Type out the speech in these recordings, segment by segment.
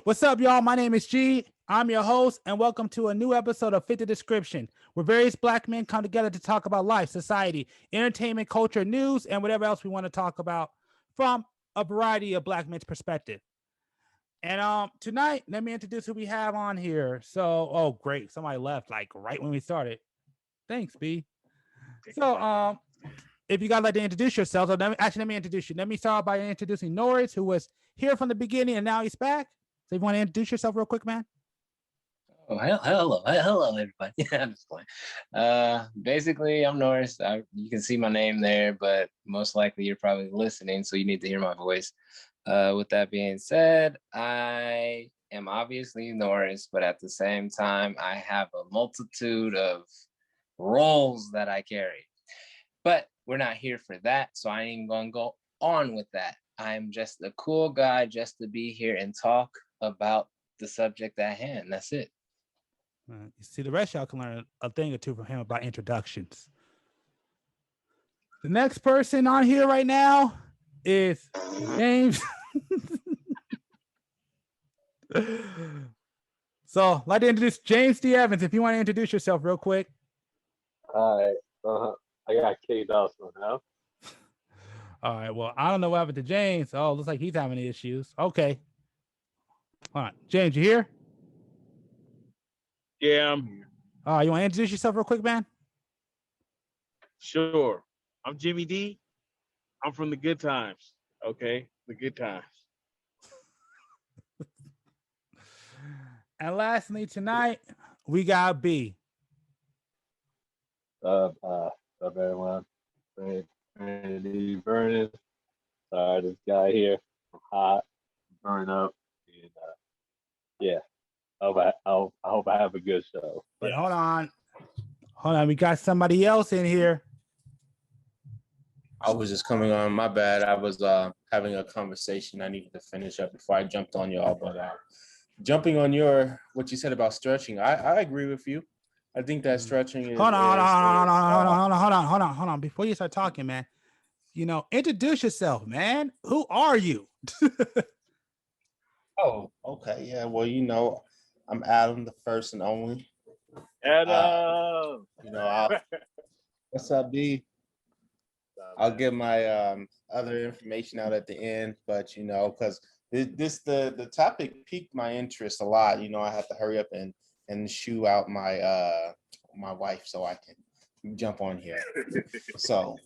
What's up, y'all? My name is G. I'm your host, and welcome to a new episode of Fit the Description, where various black men come together to talk about life, society, entertainment, culture, news, and whatever else we want to talk about from a variety of black men's perspective. And tonight, let me introduce who we have on here. Oh great, somebody left like right when we started. Thanks, B. So if you guys like to introduce yourselves, or let me introduce you. Let me start by introducing Norris, who was here from the beginning and now he's back. So you want to introduce yourself real quick, man? Oh, hello, everybody. Yeah, I'm just playing. Basically, I'm Norris. You can see my name there, but most likely you're probably listening, so you need to hear my voice. With that being said, I am obviously Norris, but at the same time, I have a multitude of roles that I carry. But we're not here for that, so I ain't gonna go on with that. I'm just a cool guy just to be here and talk about the subject at hand. That's it. You see, the rest of y'all can learn a thing or two from him about introductions. The next person on here right now is James. So I'd like to introduce James D. Evans. If you want to introduce yourself real quick. All right. I got kicked off somehow. All right. Well, I don't know what happened to James. Oh, looks like he's having issues. Okay. All right. James, you here? Yeah, I'm here. You want to introduce yourself real quick, man? Sure. I'm Jimmy D. I'm from the good times. Okay, the good times. And lastly, tonight we got B. Up everyone. Ready burning. Sorry, this guy here. I'm hot, burn up, and yeah. I hope I have a good show. But hold on. We got somebody else in here. I was just coming on. My bad. I was having a conversation I needed to finish up before I jumped on y'all. But jumping on what you said about stretching, I agree with you. I think that stretching is. Hold on. Before you start talking, man, introduce yourself, man. Who are you? Oh, okay. Yeah. Well, I'm Adam, the first and only. Adam. What's up, B? I'll get my other information out at the end, but because the topic piqued my interest a lot. I have to hurry up and shoo out my my wife so I can jump on here. So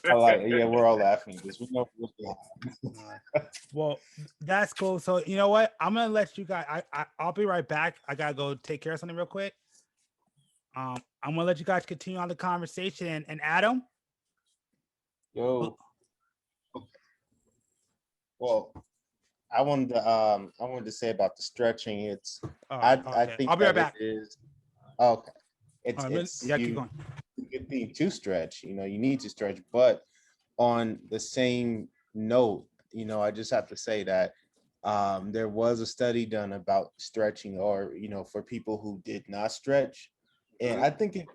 we're all laughing at this. We know what's going on. Well, that's cool. So you know what? I'm gonna let you guys. I'll be right back. I gotta go take care of something real quick. I'm gonna let you guys continue on the conversation. And Adam, yo. Well, I wanted to say about the stretching. It's I think I'll be right back. It is okay. It's keep going. Good thing to stretch. You need to stretch, but on the same note, I just have to say that there was a study done about stretching, or for people who did not stretch, and I think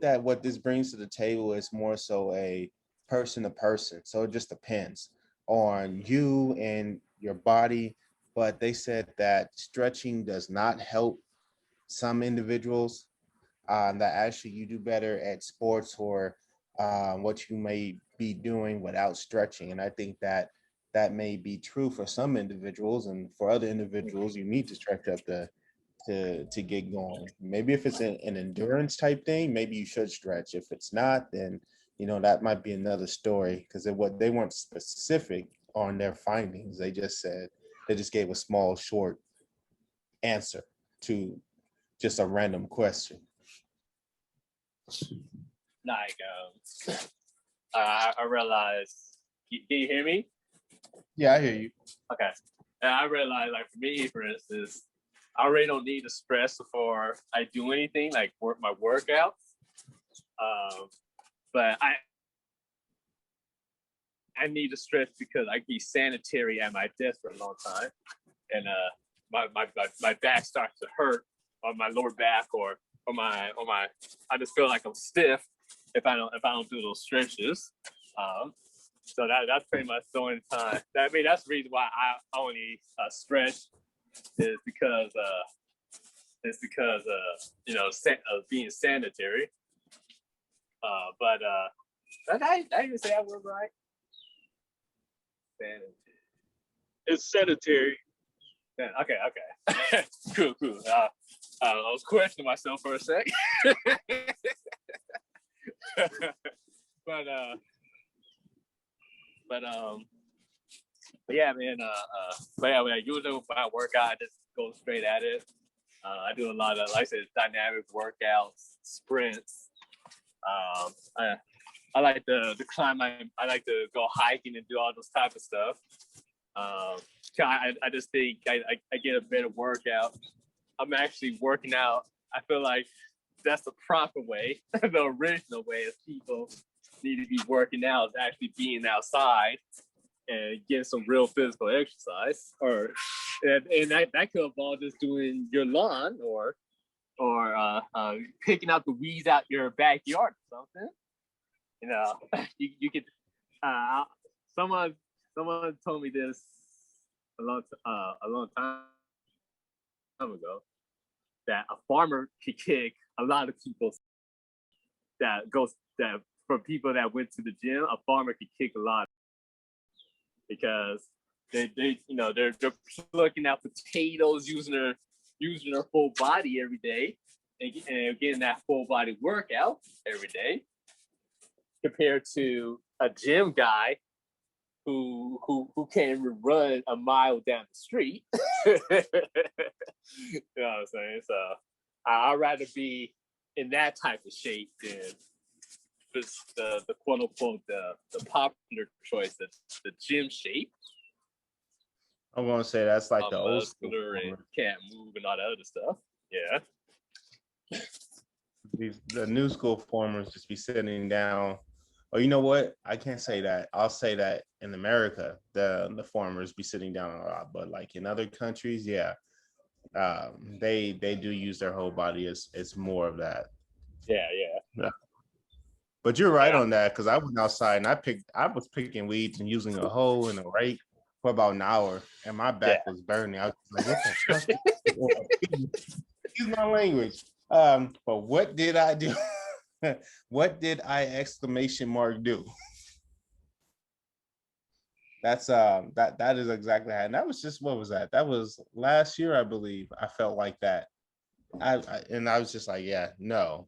that what this brings to the table is more so a person to person. So it just depends on you and your body, but they said that stretching does not help some individuals. That actually you do better at sports or what you may be doing without stretching. And I think that may be true for some individuals, and for other individuals, you need to stretch up to get going. Maybe if it's an endurance type thing, maybe you should stretch. If it's not, then that might be another story, because they weren't specific on their findings. They just gave a small short answer to just a random question. Like, I realized. Can you hear me? Yeah, I hear you. Okay. And I realized, like, for me, for instance, I really don't need to stress before I do anything, like my workouts. But I need to stretch because I can be sanitary at my desk for a long time, and my back starts to hurt on my lower back or on my. I just feel like I'm stiff if I don't do those stretches. So that's pretty much the only time. I mean, that's the reason why I only stretch is because you know, being sanitary. But I even say that word right. Sanitary. It's sanitary. Yeah, okay. Cool. I was questioning myself for a sec. but yeah, man. But yeah, when I usually when I work out, I just go straight at it. I do a lot of, like I said, dynamic workouts, sprints. I like to climb. I like to go hiking and do all those type of stuff. I just think I get a better workout. I'm actually working out. I feel like that's the proper way, the original way of people need to be working out, is actually being outside and getting some real physical exercise. And that could involve just doing your lawn or picking out the weeds out your backyard or something. You know, you could. Someone told me this a long time ago, that a farmer could kick a lot of people. For people that went to the gym, a farmer could kick a lot because they're plucking out potatoes, using their full body every day and getting that full body workout every day, compared to a gym guy who can't even run a mile down the street. You know what I'm saying? So I'd rather be in that type of shape than the quote unquote the popular choice, the gym shape. I'm gonna say that's like the old school and can't move and all that other stuff. Yeah. The new school formers just be sitting down. Oh, you know what? I can't say that. I'll say that in America, the farmers be sitting down a lot, but like in other countries, yeah, they do use their whole body. It's more of that. Yeah. But you're right on that, because I went outside and I was picking weeds and using a hoe and a rake for about an hour, and my back was burning. I was like, what the fuck? Excuse my language. But what did I do? What did I do? That's that is exactly how, and that was just, what was that? That was last year, I believe. I felt like that. I was just like, yeah, no.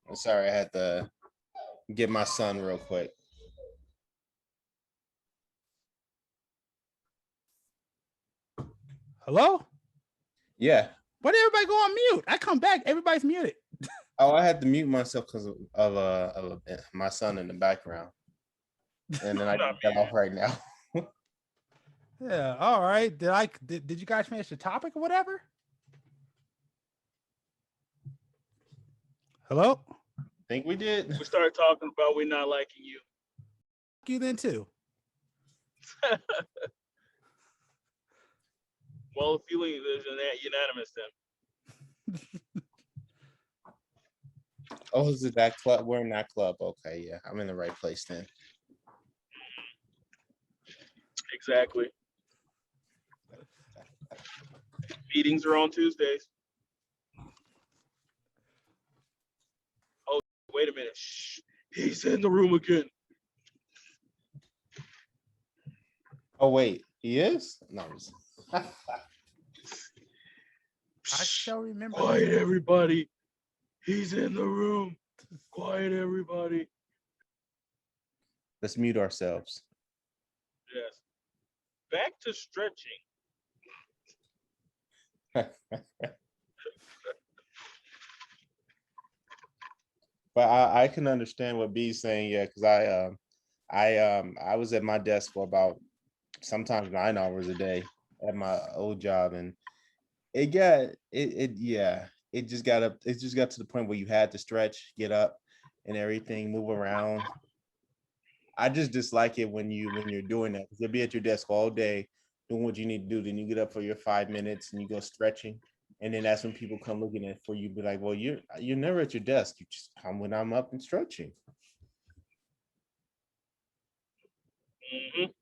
I'm sorry, I had to get my son real quick. Hello? Yeah. Why did everybody go on mute? I come back, everybody's muted. Oh, I had to mute myself because of my son in the background, and then I got off right now. Yeah, all right. Did you guys finish the topic or whatever? Hello? I think we did. We started talking about we not liking you. You then too. Well, feeling is unanimous then. Oh, is it that club? We're in that club. Okay, yeah, I'm in the right place then. Exactly. Meetings are on Tuesdays. Oh, wait a minute. Shh. He's in the room again. Oh wait, he is? No. I shall remember. Quiet, everybody. He's in the room. Quiet, everybody. Let's mute ourselves. Yes. Back to stretching. But I can understand what B's saying, yeah, because I was at my desk for about sometimes 9 hours a day at my old job, and it just got to the point where you had to stretch, get up and everything, move around. I just dislike it when you're doing that, because you'll be at your desk all day doing what you need to do, then you get up for your 5 minutes and you go stretching. And then that's when people come looking at for you, be like, well, you're never at your desk. You just come when I'm up and stretching. Mhm.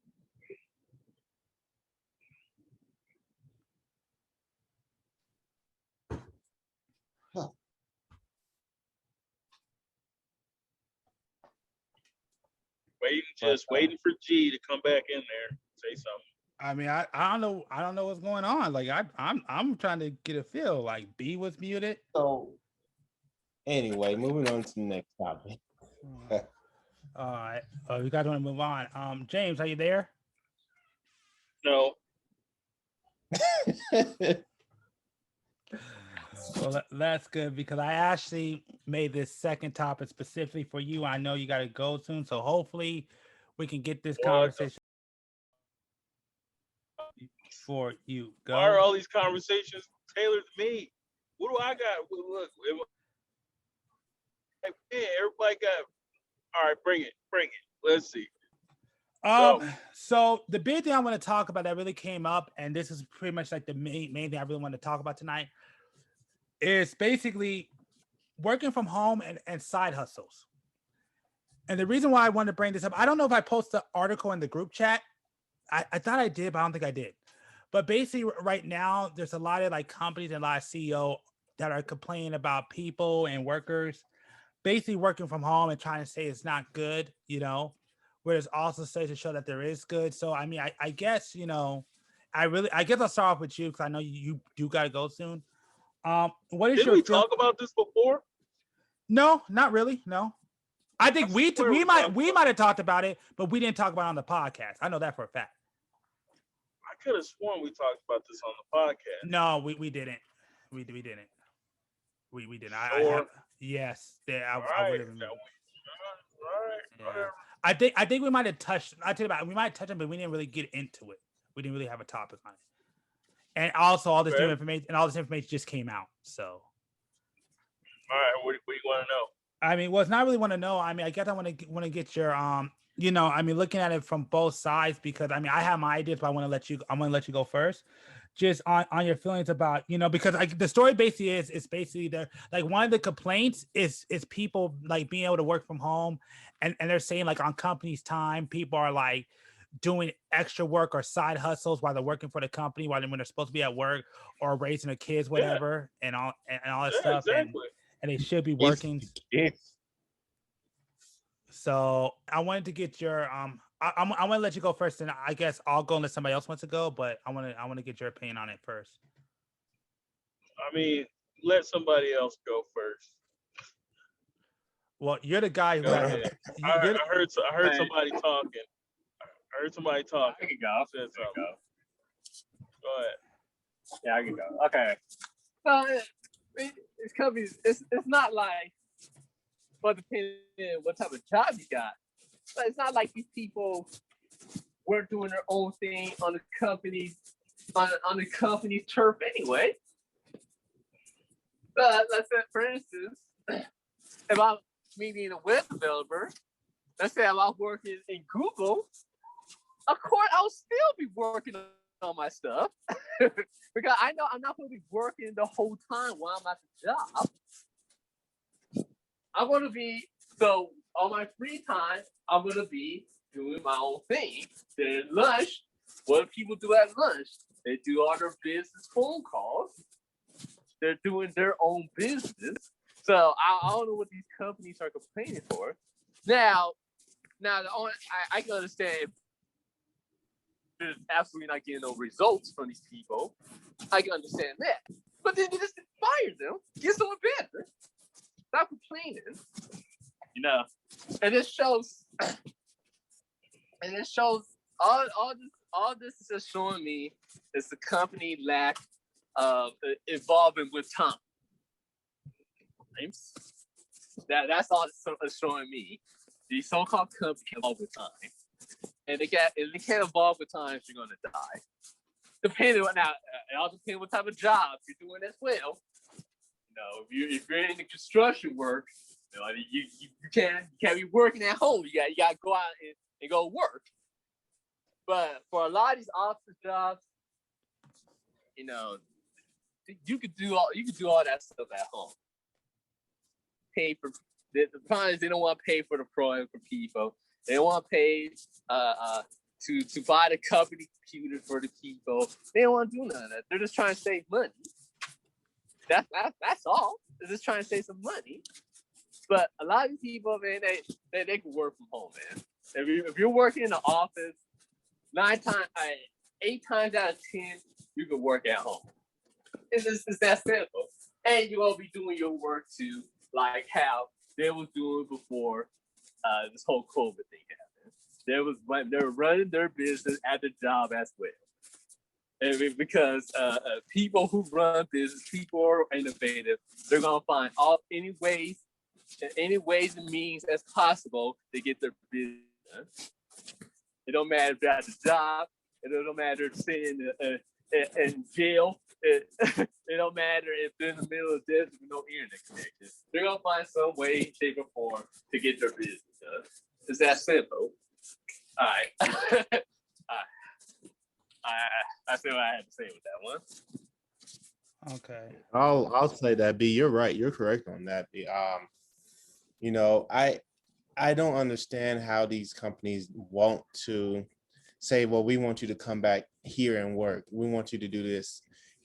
Waiting for G to come back in there, say something. I mean, I don't know what's going on. Like I'm trying to get a feel. Like B was muted. So anyway, moving on to the next topic. All right, you guys want to move on? James, are you there? No. Well, that's good because I actually made this second topic specifically for you. I know you got to go soon, so hopefully we can get this conversation before you go. Why are all these conversations tailored to me? What do I got? Look, like, man, everybody got. All right, bring it. Let's see. So the big thing I want to talk about that really came up, and this is pretty much like the main thing I really want to talk about tonight, is basically working from home and side hustles. And the reason why I wanted to bring this up, I don't know if I posted the article in the group chat. I thought I did, but I don't think I did. But basically right now, there's a lot of like companies and a lot of CEO that are complaining about people and workers basically working from home and trying to say it's not good, you know, where there's also studies to show that there is good. So, I mean, I guess, you know, I guess I'll start off with you because I know you do got to go soon. What is Didn't your we talk about this before? No, not really. No, I think we might have talked about it, but we didn't talk about it on the podcast. I know that for a fact. I could have sworn we talked about this on the podcast. No, we didn't. We didn't. We didn't. Sure. Yes. I would have. All right. I think we might have touched. I tell you about. We might touch on, but we didn't really get into it. We didn't really have a topic on it. And also, all this new information just came out. So. All right. What do you want to know? I mean, well, it's not really want to know. I mean, I guess I want to get your you know, I mean, looking at it from both sides because I mean, I have my ideas, but I'm gonna let you go first. Just on your feelings about, you know, because the story basically is basically there. Like one of the complaints is people like being able to work from home, and they're saying like on company's time, people are like doing extra work or side hustles while they're working for the company, when they're supposed to be at work or raising their kids, whatever, and all that stuff. Exactly. And they should be working. So I wanted to get your I'm gonna let you go first, and I guess I'll go unless somebody else wants to go. But I want to get your opinion on it first. I mean, let somebody else go first. Well, you're the guy who. I heard somebody talking. I heard somebody talking. I can go. Go ahead. Yeah, I can go. Okay. So it's companies. It's not like, but depending on what type of job you got. But it's not like these people were doing their own thing on the company's turf anyway. But let's say, for instance, if I'm me being a web developer, let's say I'm out working in Google, of course I'll still be working on my stuff because I know I'm not going to be working the whole time while I'm at the job. I'm going to be, so on my free time, I'm going to be doing my own thing. Then at lunch, what do people do at lunch? They do all their business phone calls. They're doing their own business. So I don't know what these companies are complaining for. Now I can understand if there's absolutely not getting no results from these people. I can understand that. But then just fire them, get someone better. Stop complaining. You know, and it shows all this is just showing me is the company lack of involvement with time. That's all it's showing me. These so-called companies can't involve with time, and they can't involve with time. You're gonna die. Depending on now, it all depends what type of job you're doing as well. You know, if you're in the construction work, you know, you can't be working at home. You got to go out and go work. But for a lot of these office jobs, you know, you could do all that stuff at home. Pay for the problem is they don't want to pay for the pro for people. They don't want to pay to buy the company computer for the people. They don't want to do none of that. They're just trying to save money. That's all. They're just trying to save some money. But a lot of people, man, they can work from home, man. If you're working in the office, 8 times out of 10, you can work at home. It's that simple. And you're gonna be doing your work too, like how they was doing before this whole COVID thing happened. They were running their business at the job as well. Because people who run business, people are innovative. They're gonna find any ways and means as possible to get their business done. It don't matter if they're at the job. It don't matter if they're sitting in jail. It don't matter if they're in the middle of the desert with no internet connection. They're gonna find some way, shape, or form to get their business done. It's that simple. All right. All right. I see what I had to say with that one. Okay. I'll say that, B. You're right. You're correct on that, B. You know, I don't understand how these companies want to say, well, we want you to come back here and work. We want you to do this.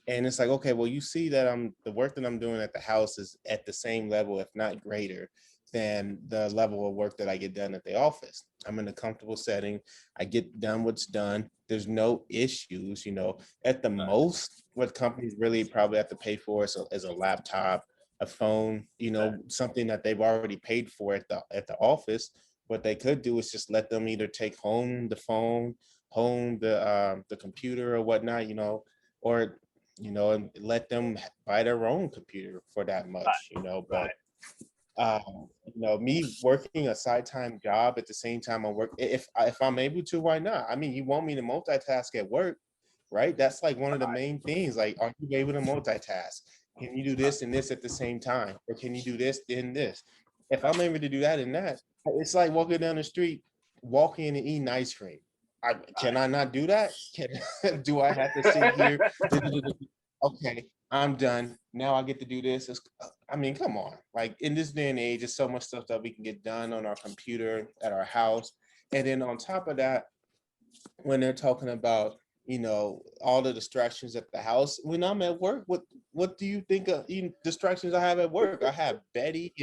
And it's like, okay, well, you see that the work that I'm doing at the house is at the same level, if not greater, than the level of work that I get done at the office. I'm in a comfortable setting. I get done what's done. There's no issues, you know. At the most, what companies really probably have to pay for is a laptop, a phone, you know, something that they've already paid for at the office. What they could do is just let them either take home the phone, home the computer or whatnot, you know, or and let them buy their own computer for that much, you know. But me working a side time job at the same time I work, if I'm able to, why not? I mean, you want me to multitask at work, right? That's like one of the main things. Like, are you able to multitask? Can you do this and this at the same time? Or can you do this, then this? If I'm able to do that and that, it's like walking down the street, walking and eating ice cream. Can I not do that? Do I have to sit here? Okay, I'm done. Now I get to do this. I mean, come on. Like, in this day and age, there's so much stuff that we can get done on our computer at our house. And then on top of that, when they're talking about, all the distractions at the house, when I'm at work, what do you think of distractions I have at work? I have Betty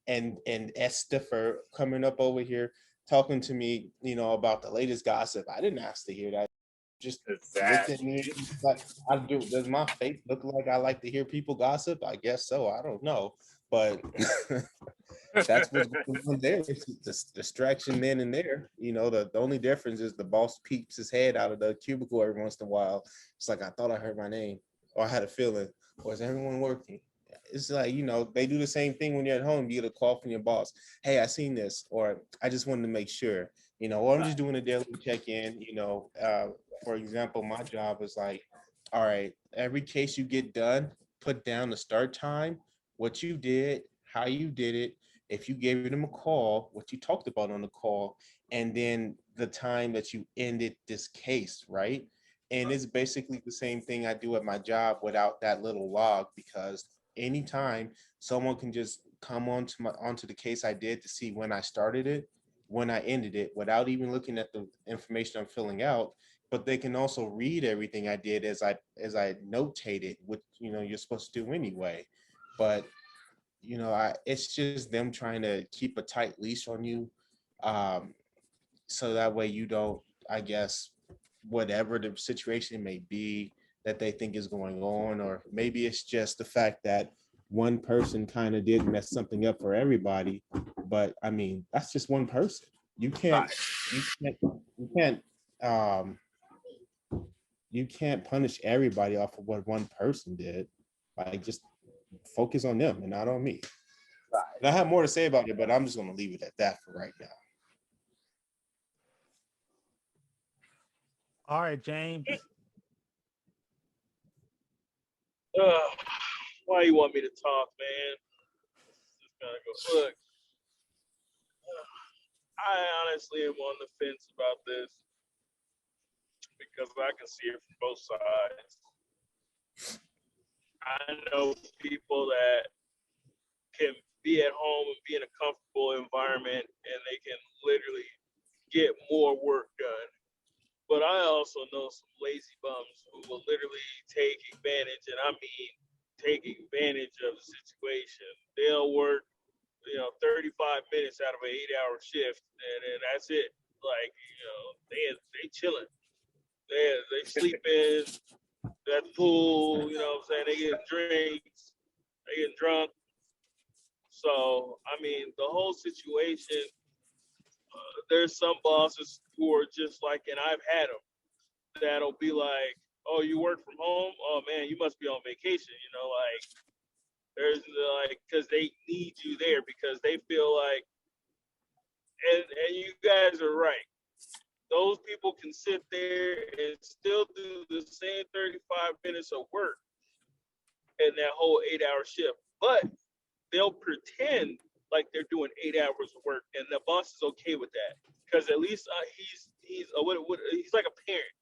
and Esther coming up over here talking to me, about the latest gossip. I didn't ask to hear that. Just looked at me like, I do. Does my face look like I like to hear people gossip? I guess so. I don't know, but that's what's going on there. It's this distraction then and there. The only difference is the boss peeps his head out of the cubicle every once in a while. It's like, I thought I heard my name, or I had a feeling, or is everyone working? It's like, they do the same thing when you're at home. You get a call from your boss. Hey, I seen this, or I just wanted to make sure, or I'm just doing a daily check-in. For example, my job is like, all right, every case you get done, put down the start time, what you did, how you did it, if you gave them a call, what you talked about on the call, and then the time that you ended this case, right? And it's basically the same thing I do at my job without that little log, because anytime someone can just come onto the case I did to see when I started it, when I ended it, without even looking at the information I'm filling out. But they can also read everything I did as I notated, which you're supposed to do anyway. But it's just them trying to keep a tight leash on you, so that way you don't, I guess, whatever the situation may be that they think is going on, or maybe it's just the fact that one person kind of did mess something up for everybody. But I mean, that's just one person. You can't punish everybody off of what one person did. Like, just focus on them and not on me. And I have more to say about it, but I'm just going to leave it at that for right now. All right, James. Why you want me to talk, man? Just gotta go. Look, I honestly am on the fence about this because I can see it from both sides. I know people that can be at home and be in a comfortable environment, and they can literally get more work done. But I also know some lazy bums who will literally take advantage, and I mean take advantage of the situation. They'll work, 35 minutes out of an 8-hour shift, and that's it. Like, they chilling. They sleeping at the pool, what I'm saying? They get drinks, they get drunk. So, I mean, the whole situation, there's some bosses who are just like, and I've had them, that'll be like, oh, you work from home? Oh, man, you must be on vacation, like, there's like, because they need you there because they feel like, and you guys are right. Those people can sit there and still do the same 35 minutes of work in that whole 8-hour shift, but they'll pretend like they're doing 8 hours of work, and the boss is okay with that because at least he's like a parent.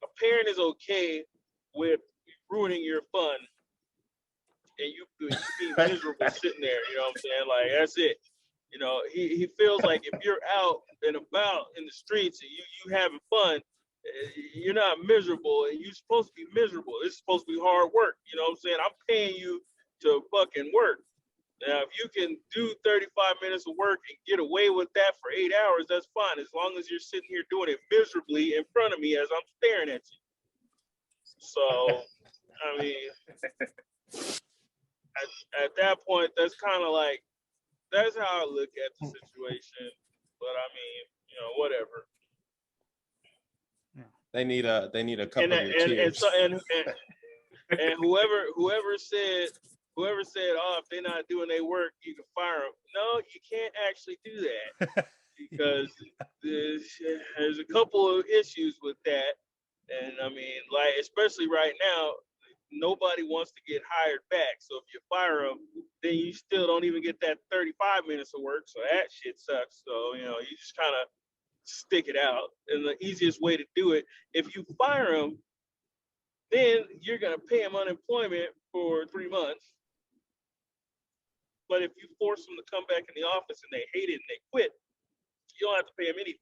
A parent is okay with ruining your fun and you being miserable sitting there. You know what I'm saying? Like, that's it. He feels like if you're out and about in the streets and you having fun, you're not miserable, and you're supposed to be miserable. It's supposed to be hard work. You know what I'm saying? I'm paying you to fucking work. Now, if you can do 35 minutes of work and get away with that for 8 hours, that's fine, as long as you're sitting here doing it miserably in front of me as I'm staring at you. So, I mean, at that point, that's kind of like, that's how I look at the situation. But I mean, whatever. They need a couple of your tears. And whoever said, oh, if they're not doing their work, you can fire them. No, you can't actually do that because there's a couple of issues with that. And I mean, like, especially right now, nobody wants to get hired back. So if you fire them, then you still don't even get that 35 minutes of work. So that shit sucks. So, you just kind of stick it out. And the easiest way to do it, if you fire them, then you're going to pay them unemployment for 3 months. But if you force them to come back in the office and they hate it and they quit, you don't have to pay them anything.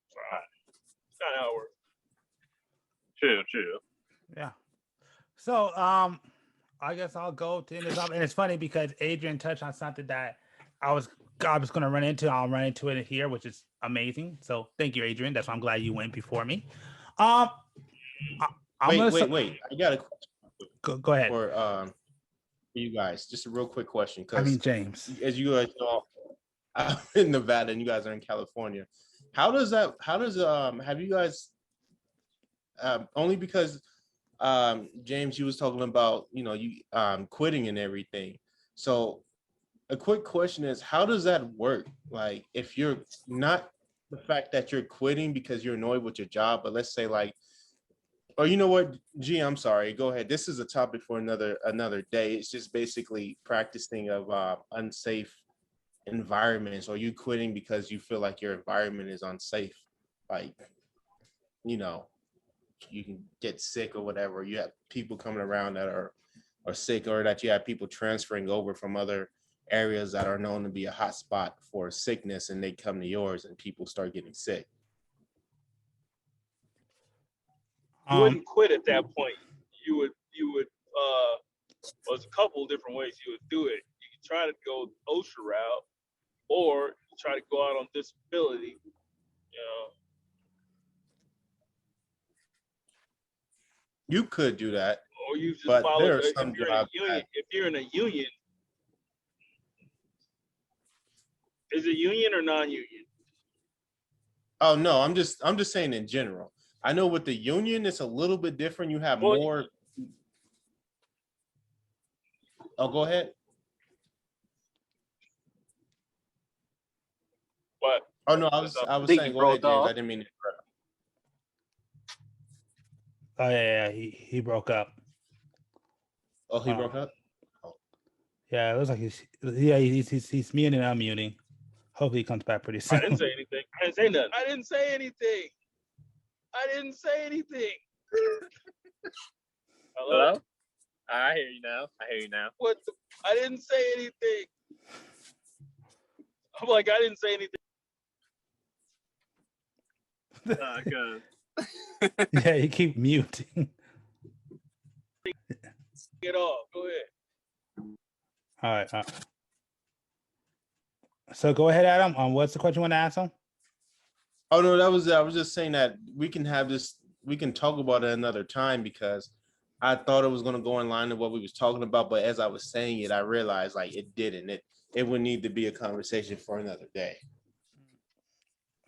So that's kind of how it works. True. Yeah. So I guess I'll go to end this off. And it's funny because Adrian touched on something that I was gonna run into. I'll run into it here, which is amazing. So thank you, Adrian. That's why I'm glad you went before me. Wait. I got a question. Go ahead. For you guys, just a real quick question. I mean, James, as you guys know, I'm in Nevada and you guys are in California. Have you guys only because James, you was talking about, you quitting and everything. So a quick question is, how does that work? Like, if you're not the fact that you're quitting because you're annoyed with your job, but let's say like, or you know what, G, I'm sorry, go ahead. This is a topic for another day. It's just basically practicing of unsafe environments, or you quitting because you feel like your environment is unsafe. Like, you can get sick or whatever. You have people coming around that are sick, or that you have people transferring over from other areas that are known to be a hot spot for sickness, and they come to yours and people start getting sick. You wouldn't quit at that point. You would there's a couple of different ways you would do it. You can try to go OSHA route, or you try to go out on disability, You could do that. Or you just but follow there are if some you're in a jobs union. If you're in a union, is it union or non-union? Oh no, I'm just saying in general. I know with the union, it's a little bit different. You have more. Oh, go ahead. What? Oh no, I was saying, go ahead, James. I didn't mean to interrupt. Oh yeah, he broke up. Oh, he broke up? Oh. Yeah, it looks like he's muting and unmuting. Hopefully he comes back pretty soon. I didn't say anything. I didn't say nothing. I didn't say anything. Hello? I hear you now. What? I didn't say anything. I'm like, I didn't say anything. Cause Yeah, you keep muting. Get off. Go ahead. All right. So go ahead, Adam. What's the question you want to ask him? Oh no, I was just saying that we can have this, we can talk about it another time, because I thought it was going to go in line with what we was talking about, but as I was saying it, I realized like it didn't. It would need to be a conversation for another day.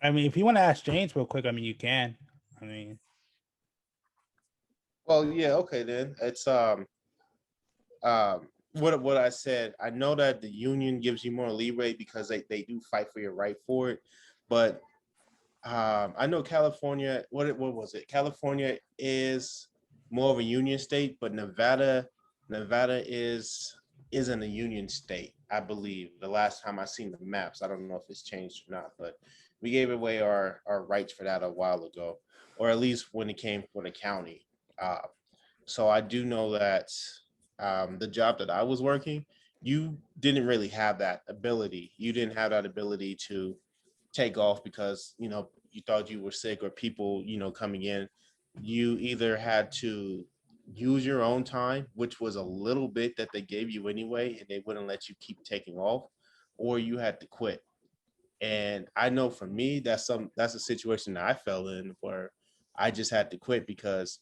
I mean, if you want to ask James real quick, I mean, you can. I mean, Well, yeah, okay then. It's what I said. I know that the union gives you more leeway because they do fight for your right for it, but I know California. What was it? California is more of a union state, but Nevada isn't a union state. I believe the last time I seen the maps. I don't know if it's changed or not, but we gave away our rights for that a while ago, or at least when it came for the county. Uh, so I do know that the job that I was working, you didn't really have that ability. You didn't have that ability to take off because, you know, you thought you were sick, or people, you know, coming in. You either had to use your own time, which was a little bit that they gave you anyway, and they wouldn't let you keep taking off, or you had to quit. And I know for me, that's a situation that I fell in where I just had to quit because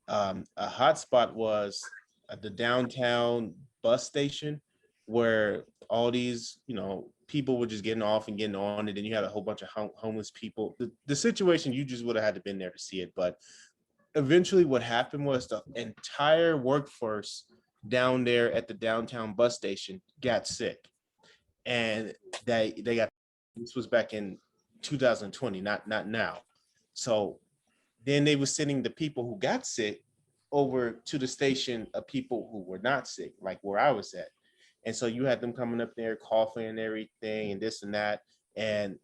a hot spot was at the downtown bus station, where all these, you know, people were just getting off and getting on, and then you had a whole bunch of homeless people. The situation, you just would have had to been there to see it. But eventually what happened was the entire workforce down there at the downtown bus station got sick, and they got, this was back in 2020, not now. So then they were sending the people who got sick over to the station of people who were not sick, like where I was at. And so you had them coming up there coughing and everything and this and that. And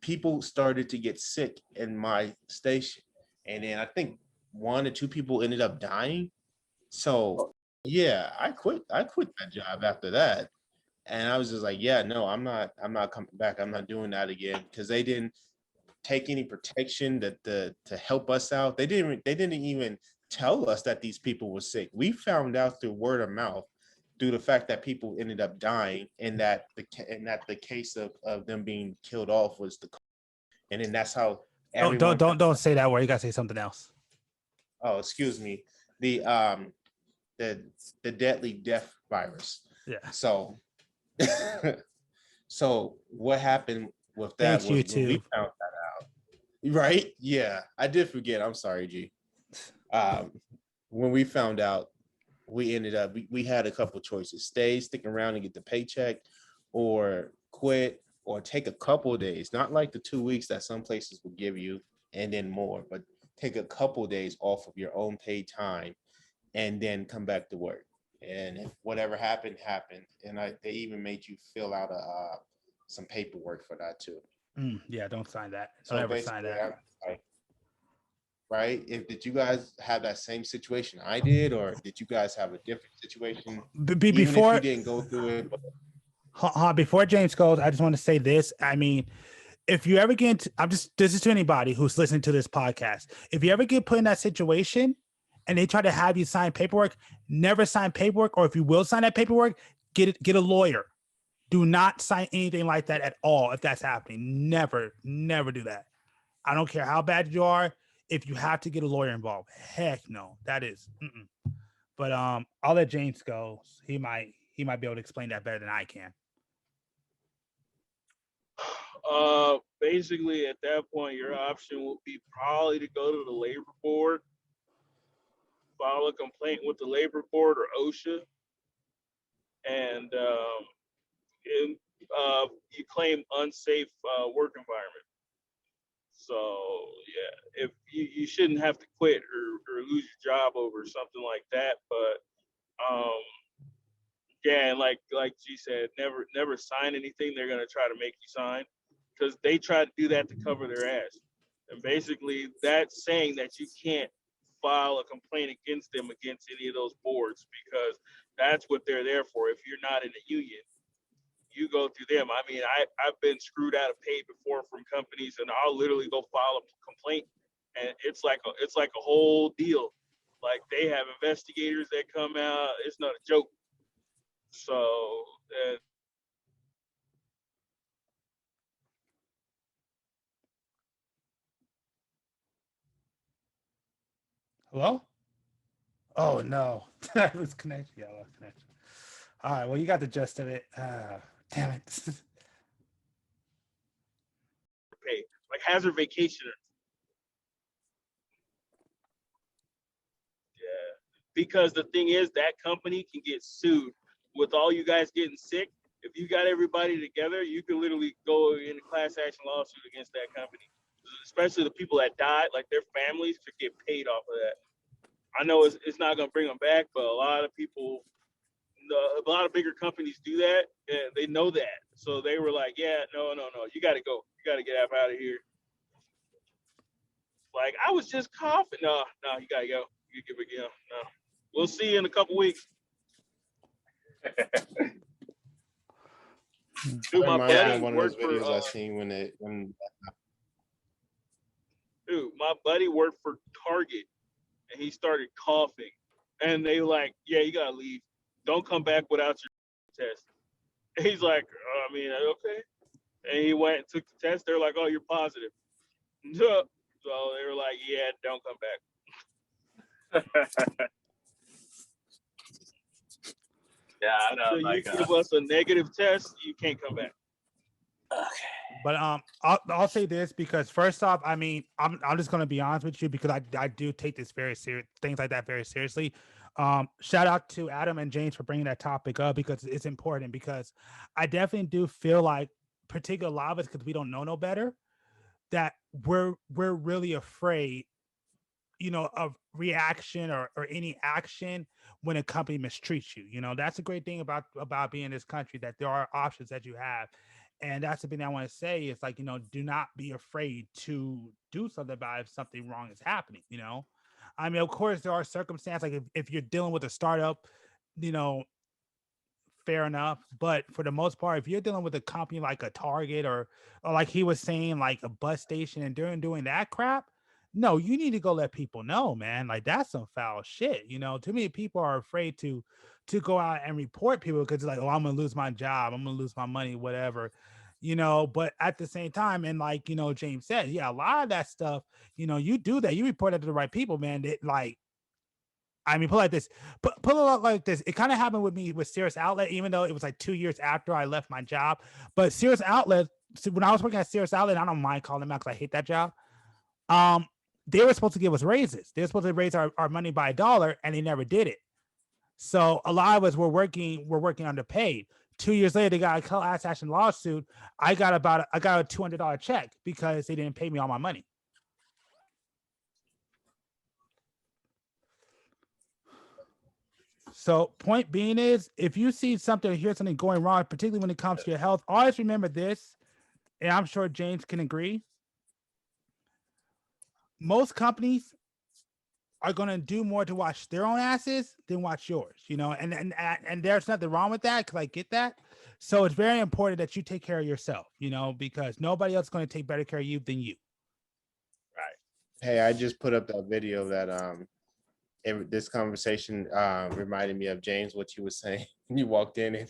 people started to get sick in my station. And then I think 1 or 2 people ended up dying. So yeah, I quit that job after that. And I was just like, yeah, no, I'm not coming back. I'm not doing that again, because they didn't take any protection that to help us out. They didn't even tell us that these people were sick. We found out through word of mouth, through the fact that people ended up dying, and that the case of them being killed off was and then that's how everyone. Don't say that word. You gotta say something else. Oh, excuse me. The the deadly death virus. Yeah. So so what happened with that Thanks, you was when we too. found that out. Right? Yeah, I did forget. I'm sorry, G. When we found out, we ended up we had a couple choices: stick around and get the paycheck, or quit, or take a couple of days, not like the 2 weeks that some places will give you and then more, but take a couple of days off of your own paid time and then come back to work. And whatever happened. And they even made you fill out some paperwork for that too. Yeah, don't sign that. Don't So ever sign basically, that. like, right? Did you guys have that same situation I did, or did you guys have a different situation? Even if Before you didn't go through it, but before James goes, I just want to say this. I mean, if you ever get, this is to anybody who's listening to this podcast. If you ever get put in that situation and they try to have you sign paperwork, never sign paperwork. Or if you will sign that paperwork, get a lawyer. Do not sign anything like that at all. If that's happening, never do that. I don't care how bad you are. If you have to get a lawyer involved, heck no, that is. But I'll let James go. He might be able to explain that better than I can. Basically, at that point, your option will be probably to go to the labor board, file a complaint with the labor board or OSHA, and you claim unsafe work environment. So yeah, if you shouldn't have to quit or lose your job over something like that, but yeah, and like G said, never sign anything they're gonna try to make you sign, because they try to do that to cover their ass. And basically that's saying that you can't file a complaint against them against any of those boards, because that's what they're there for. If you're not in a union, you go through them. I mean, I've been screwed out of pay before from companies, and I'll literally go file a complaint, and it's like a whole deal. Like, they have investigators that come out. It's not a joke. So Hello? Oh no, I was connection. Yeah, I lost connection. All right, well, you got the gist of it. Damn it. pay, like hazard vacation. Yeah, because the thing is, that company can get sued with all you guys getting sick. If you got everybody together, you can literally go in a class action lawsuit against that company. Especially the people that died, like their families could get paid off of that. I know it's not going to bring them back, but a lot of people, a lot of bigger companies do that, and they know that. So they were like, yeah, no, you got to go. You got to get out of here. Like, I was just coughing. No, you got to go. You give it, no. We'll see you in a couple weeks. Dude, my Reminds me buddy of one of those worked for, videos I seen when dude, my buddy worked for Target, and he started coughing. And they like, yeah, you got to leave. Don't come back without your test. And he's like, I mean, okay. And he went and took the test. They're like, oh, you're positive. So they were like, yeah, don't come back. Yeah, I know. So Like, you give us a negative test, you can't come back. But I'll say this, because first off, I mean, I'm just gonna be honest with you, because I do take this very serious, things like that very seriously. Shout out to Adam and James for bringing that topic up, because it's important. Because I definitely do feel like, particularly a lot of us, because we don't know no better, that we're really afraid, of reaction or any action when a company mistreats you. That's a great thing about being in this country, that there are options that you have. And that's the thing I want to say is, like, do not be afraid to do something about it if something wrong is happening. I mean, of course, there are circumstances, like if you're dealing with a startup, you know, fair enough. But for the most part, if you're dealing with a company like a Target, or like he was saying, like a bus station, and doing that crap, no, you need to go let people know, man. Like, that's some foul shit. Too many people are afraid to go out and report people, because it's like, oh, I'm gonna lose my job, I'm gonna lose my money, whatever. But at the same time, and like, James said, yeah, a lot of that stuff, you do that, you report it to the right people, man. Like, I mean, put it like this. Put it like this. It kind of happened with me with Sirius Outlet, even though it was like 2 years after I left my job. But Sirius Outlet, when I was working at Sirius Outlet, I don't mind calling them out because I hate that job. They were supposed to give us raises. They were supposed to raise our money by $1, and they never did it. So a lot of us were working underpaid. 2 years later, they got a class action lawsuit. I got a $200 check because they didn't pay me all my money. So point being is, if you see something or hear something going wrong, particularly when it comes to your health, always remember this, and I'm sure James can agree. Most companies are going to do more to watch their own asses than watch yours, and there's nothing wrong with that, because I get that. So it's very important that you take care of yourself, because nobody else is going to take better care of you than you. Right. Hey, I just put up that video that this conversation reminded me of, James, what you were saying. You walked in and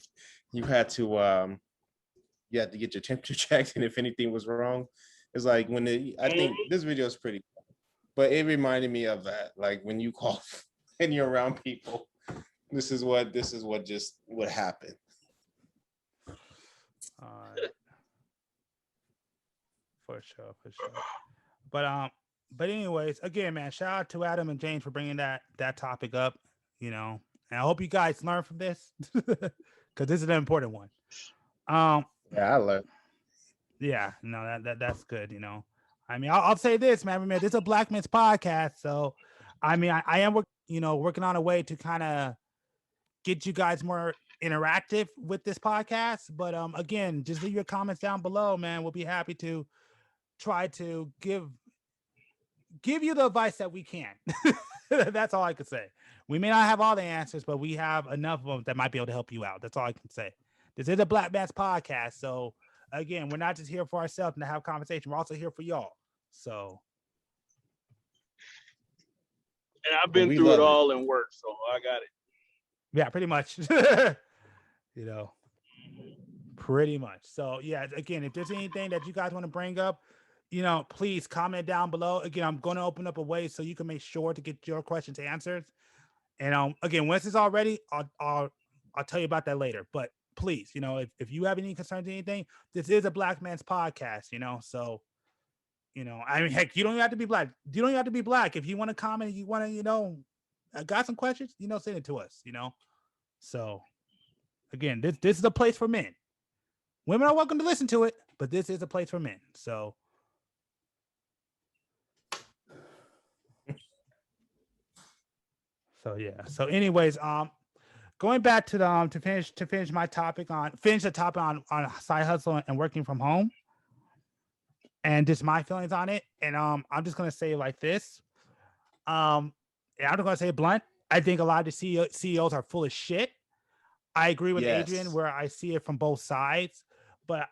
you had to get your temperature checked, and if anything was wrong, it's like I think this video is pretty, but it reminded me of that. Like, when you cough and you're around people, this is what just would happen. For sure. But anyways, again, man, shout out to Adam and James for bringing that topic up. And I hope you guys learn from this, because this is an important one. Yeah, I learned. Yeah, no, that's good. I mean, I'll say this, man. Remember, this is a Black Men's podcast, so I mean, I am working on a way to kind of get you guys more interactive with this podcast. But again, just leave your comments down below, man. We'll be happy to try to give you the advice that we can. That's all I could say. We may not have all the answers, but we have enough of them that might be able to help you out. That's all I can say. This is a Black Man's podcast. So again, we're not just here for ourselves and to have conversation. We're also here for y'all. So And I've And been we through it love it. all in work, so I got it. yeah, pretty much. You know, pretty much. So yeah, again, if there's anything that you guys want to bring up, you know, please comment down below. Again, I'm going to open up a way so you can make sure to get your questions answered. And again, once it's all ready, I'll tell you about that later. But please, you know, if you have any concerns or anything, this is a Black Man's podcast, you know. So, you know, I mean, heck, you don't even have to be black. You don't even have to be black. If you want to comment, you want to, you know, got some questions, you know, send it to us, you know. So again, this is a place for men. Women are welcome to listen to it, but this is a place for men. So yeah. So anyways, going back to the to finish my topic on finish the topic on side hustle and working from home and just my feelings on it. And I'm just gonna say it like this. And I'm just gonna say it blunt. I think a lot of the CEOs are full of shit. I agree with Adrian Yes. where I see it from both sides, but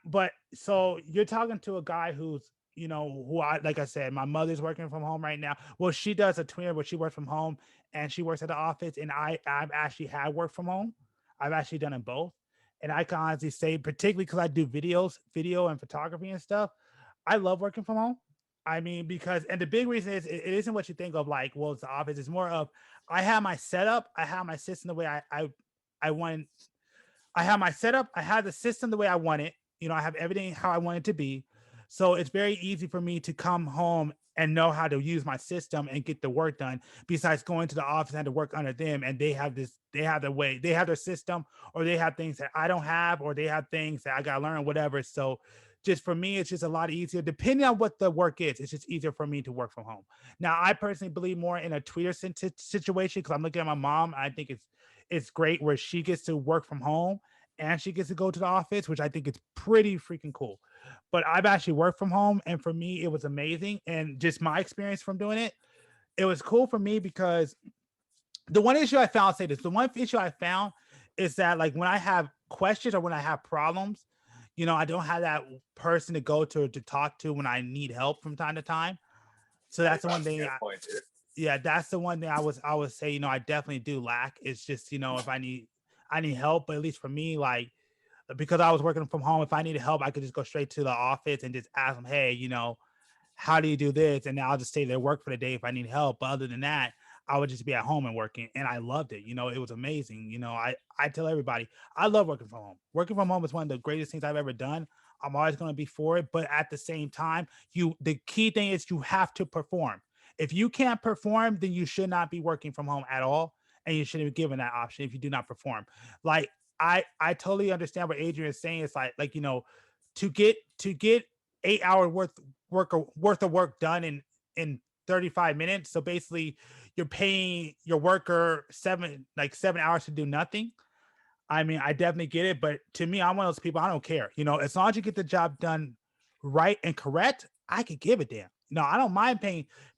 but so you're talking to a guy who's, you know, who I, like I said, my mother's working from home right now. Well, she does a twin where she works from home and she works at the office. And I've actually had work from home. I've actually done it both. And I can honestly say, particularly because I do video and photography and stuff, I love working from home. I mean, because, and the big reason is it isn't what you think of like, well, it's the office. It's more of I have my setup, I have my system the way I want. I have my setup, I have the system the way I want it. You know, I have everything how I want it to be. So it's very easy for me to come home and know how to use my system and get the work done. Besides going to the office and to work under them, and they have they have their system, or they have things that I don't have, or they have things that I gotta learn, whatever. So just for me, it's just a lot easier. Depending on what the work is, it's just easier for me to work from home. Now, I personally believe more in a Twitter situation because I'm looking at my mom. I think it's great where she gets to work from home and she gets to go to the office, which I think is pretty freaking cool. But I've actually worked from home, and for me, it was amazing. And just my experience from doing it, it was cool for me because the one issue I found, I'll say this, the one issue I found is that like when I have questions or when I have problems, you know, I don't have that person to go to talk to when I need help from time to time. So that's the one thing. Yeah, that's the one thing I would say, you know, I definitely do lack. It's just, you know, if I need help, but at least for me, like because I was working from home, if I needed help, I could just go straight to the office and just ask them, hey, you know, how do you do this? And then I'll just stay there, work for the day if I need help. But other than that, I would just be at home and working. And I loved it. You know, it was amazing. You know, I tell everybody, I love working from home. Working from home is one of the greatest things I've ever done. I'm always going to be for it. But at the same time, the key thing is you have to perform. If you can't perform, then you should not be working from home at all. And you shouldn't be given that option if you do not perform. Like I totally understand what Adrian is saying. It's like, you know, to get 8 hour worth of work done in 35 minutes. So basically you're paying your worker 7 hours to do nothing. I mean, I definitely get it, but to me, I'm one of those people, I don't care. You know, as long as you get the job done right and correct, I could give a damn. No, I don't mind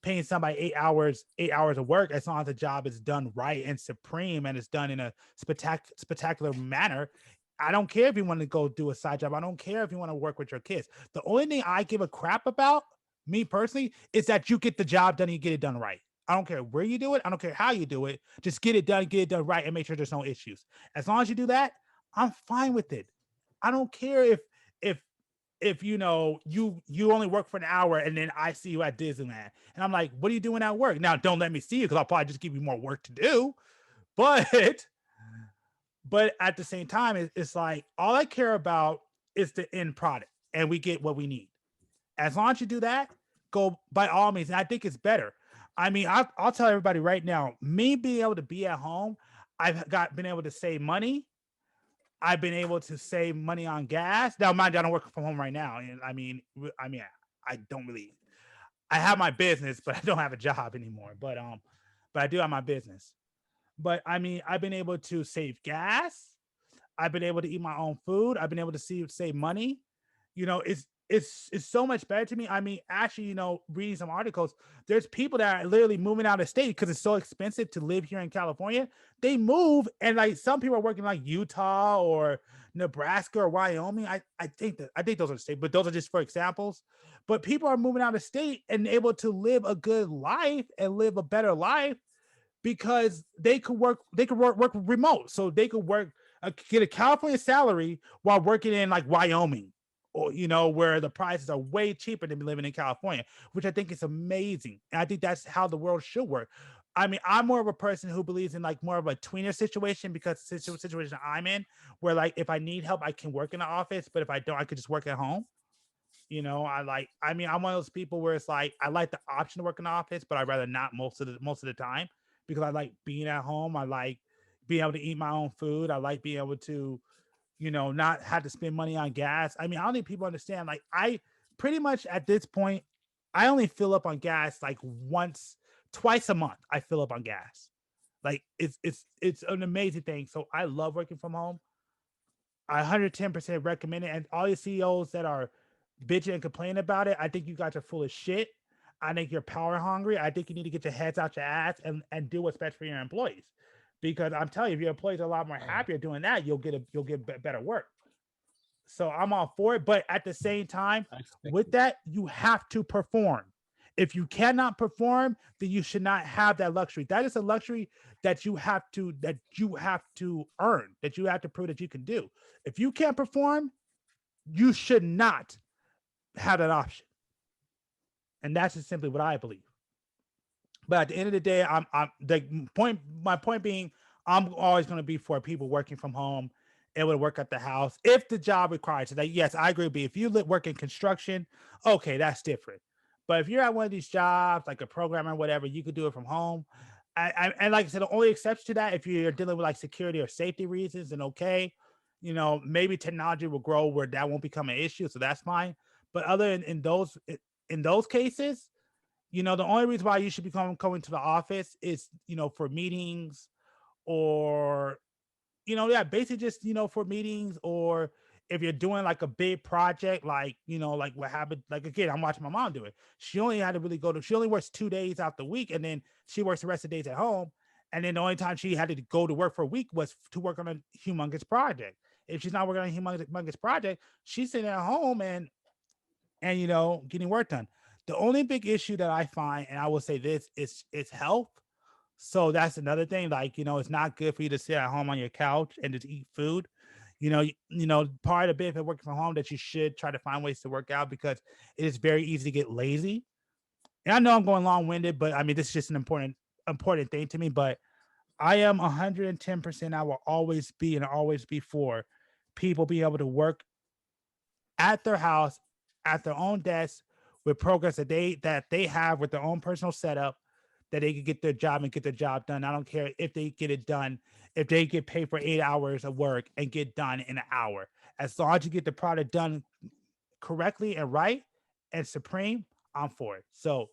paying somebody 8 hours of work as long as the job is done right and supreme and it's done in a spectacular manner. I don't care if you want to go do a side job. I don't care if you want to work with your kids. The only thing I give a crap about, me personally, is that you get the job done and you get it done right. I don't care where you do it. I don't care how you do it. Just get it done right, and make sure there's no issues. As long as you do that, I'm fine with it. I don't care if if you know you only work for an hour and then I see you at Disneyland and I'm like, what are you doing at work? Now don't let me see you because I'll probably just give you more work to do. But at the same time, it's like all I care about is the end product and we get what we need. As long as you do that, go by all means. And I think it's better. I mean, I'll tell everybody right now, me being able to be at home, been able to save money. I've been able to save money on gas. Now, mind you, I don't work from home right now. And I don't really, I have my business, but I don't have a job anymore. But I do have my business. But I mean, I've been able to save gas. I've been able to eat my own food. I've been able to save money. You know, it's so much better to me. I mean, actually, you know, reading some articles, there's people that are literally moving out of state because it's so expensive to live here in California. They move, and like some people are working like Utah or Nebraska or Wyoming. I think those are the states, but those are just for examples. But people are moving out of state and able to live a good life and live a better life because they could work remote. So they could work get a California salary while working in like Wyoming, or you know, where the prices are way cheaper than living in California, which I think is amazing. And I think that's how the world should work. I mean, I'm more of a person who believes in like more of a tweener situation, because the situation I'm in, where like if I need help, I can work in the office, but if I don't, I could just work at home. You know, I mean, I'm one of those people where it's like I like the option to work in the office, but I'd rather not most of the time, because I like being at home. I like being able to eat my own food. I like being able to, you know, not have to spend money on gas. I mean, I don't think people understand. Like, I pretty much at this point, I only fill up on gas like twice a month. I fill up on gas. Like it's an amazing thing. So I love working from home. I 110% recommend it. And all your CEOs that are bitching and complaining about it, I think you guys are full of shit. I think you're power hungry. I think you need to get your heads out your ass and do what's best for your employees. Because I'm telling you, if your employees are a lot more happier doing that, you'll get better work. So I'm all for it. But at the same time, with that, you have to perform. If you cannot perform, then you should not have that luxury. That is a luxury that you have to earn, that you have to prove that you can do. If you can't perform, you should not have that option. And that's just simply what I believe. But at the end of the day, I'm the point. My point being, I'm always going to be for people working from home, able to work at the house if the job requires it. Like, yes, I agree with you. If you work in construction, okay, that's different. But if you're at one of these jobs, like a programmer or whatever, you could do it from home. And like I said, the only exception to that, if you're dealing with like security or safety reasons, then okay, you know, maybe technology will grow where that won't become an issue, so that's fine. But other in those cases, you know, the only reason why you should be coming to the office is, you know, for meetings, or, you know, yeah, basically just, you know, for meetings, or if you're doing like a big project, like, you know, like what happened, like again, I'm watching my mom do it. She only had to really she only works 2 days out the week, and then she works the rest of the days at home. And then the only time she had to go to work for a week was to work on a humongous project. If she's not working on a humongous project, she's sitting at home and you know, getting work done. The only big issue that I find, and I will say this, is health. So that's another thing. Like, you know, it's not good for you to sit at home on your couch and just eat food. You know, part of the benefit of working from home that you should try to find ways to work out, because it is very easy to get lazy. And I know I'm going long winded, but I mean, this is just an important thing to me. But I am 110%. I will always be for people being able to work at their house, at their own desk, with programs that they have with their own personal setup, that they can get their job and get their job done. I don't care if they get it done, if they get paid for 8 hours of work and get done in an hour. As long as you get the product done correctly and right and supreme, I'm for it. So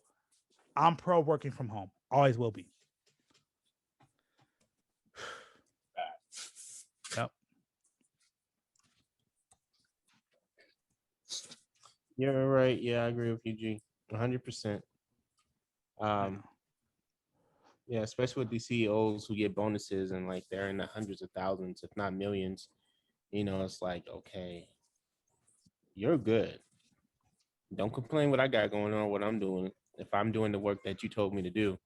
I'm pro working from home. Always will be. Yep. You're right. Yeah, I agree with you, G. 100%. Yeah, especially with these CEOs who get bonuses and like they're in the hundreds of thousands, if not millions. You know, it's like, okay, you're good. Don't complain what I got going on, what I'm doing. If I'm doing the work that you told me to do,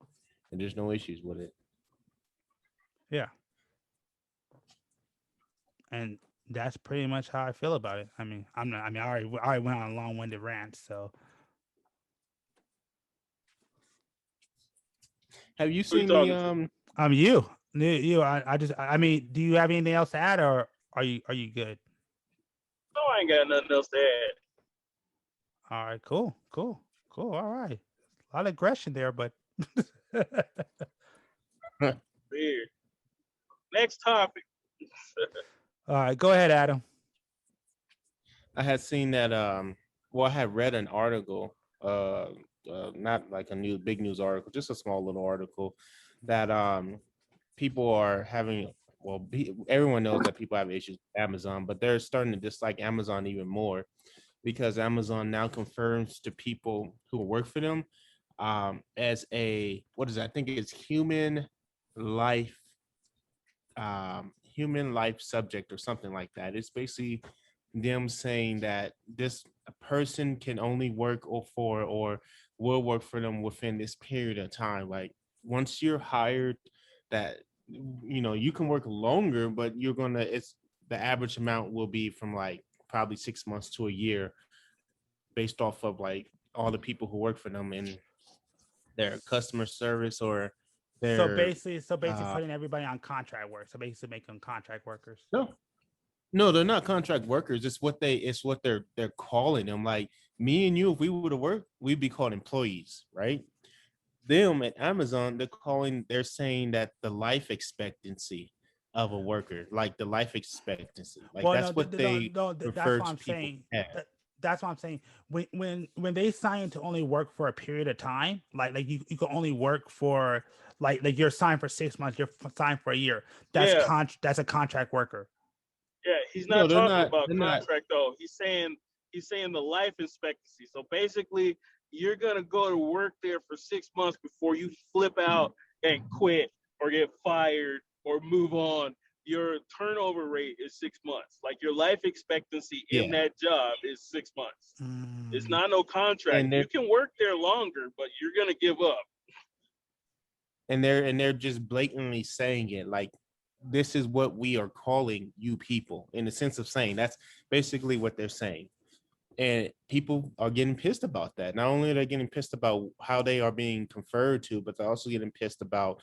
and there's no issues with it. Yeah. And that's pretty much how I feel about it. I mean, I'm not. I mean, I already went on a long-winded rant. So, Have you Who you seen talking the to? you. I mean, do you have anything else to add, or are you good? No, I ain't got nothing else to add. All right, cool. All right. A lot of aggression there, but Weird. Next topic. all right, go ahead, Adam. I had seen that well, I had read an article, not like a big news article, just a small little article that people are having, everyone knows that people have issues with Amazon, but they're starting to dislike Amazon even more because Amazon now confirms to people who work for them as a, what is that? I think it's life human life subject or something like that. It's basically them saying that this person can only work or will work for them within this period of time. Like once you're hired, that you can work longer, but it's the average amount will be from like probably 6 months to a year, based off of like all the people who work for them and their customer service or So their basically, putting everybody on contract work. So basically, making them contract workers. no, they're not contract workers. It's what they're calling them. Like me and you, if we were to work, we'd be called employees, right? Them at Amazon, they're saying that the life expectancy of a worker, like the life expectancy, like Well, no, that's what they that's refer what to I'm people saying. as. That's what I'm saying. When they sign to only work for a period of time, like you can only work for like you're signed for 6 months, you're signed for a year. Yeah, That's a contract worker. yeah. He's No, not they're talking not. about They're not. contract though. He's saying the life expectancy. So basically, you're gonna go to work there for 6 months before you flip out and quit or get fired or move on. Your turnover rate is 6 months. Like your life expectancy in Yeah, that job is 6 months. It's Mm. not no contract. and You can work there longer, but you're gonna give up. they're just blatantly saying it like this is what we are calling you people, in the sense of saying that's basically what they're saying. And people are getting pissed about that. Not only are they getting pissed about how they are being conferred to, but they're also getting pissed about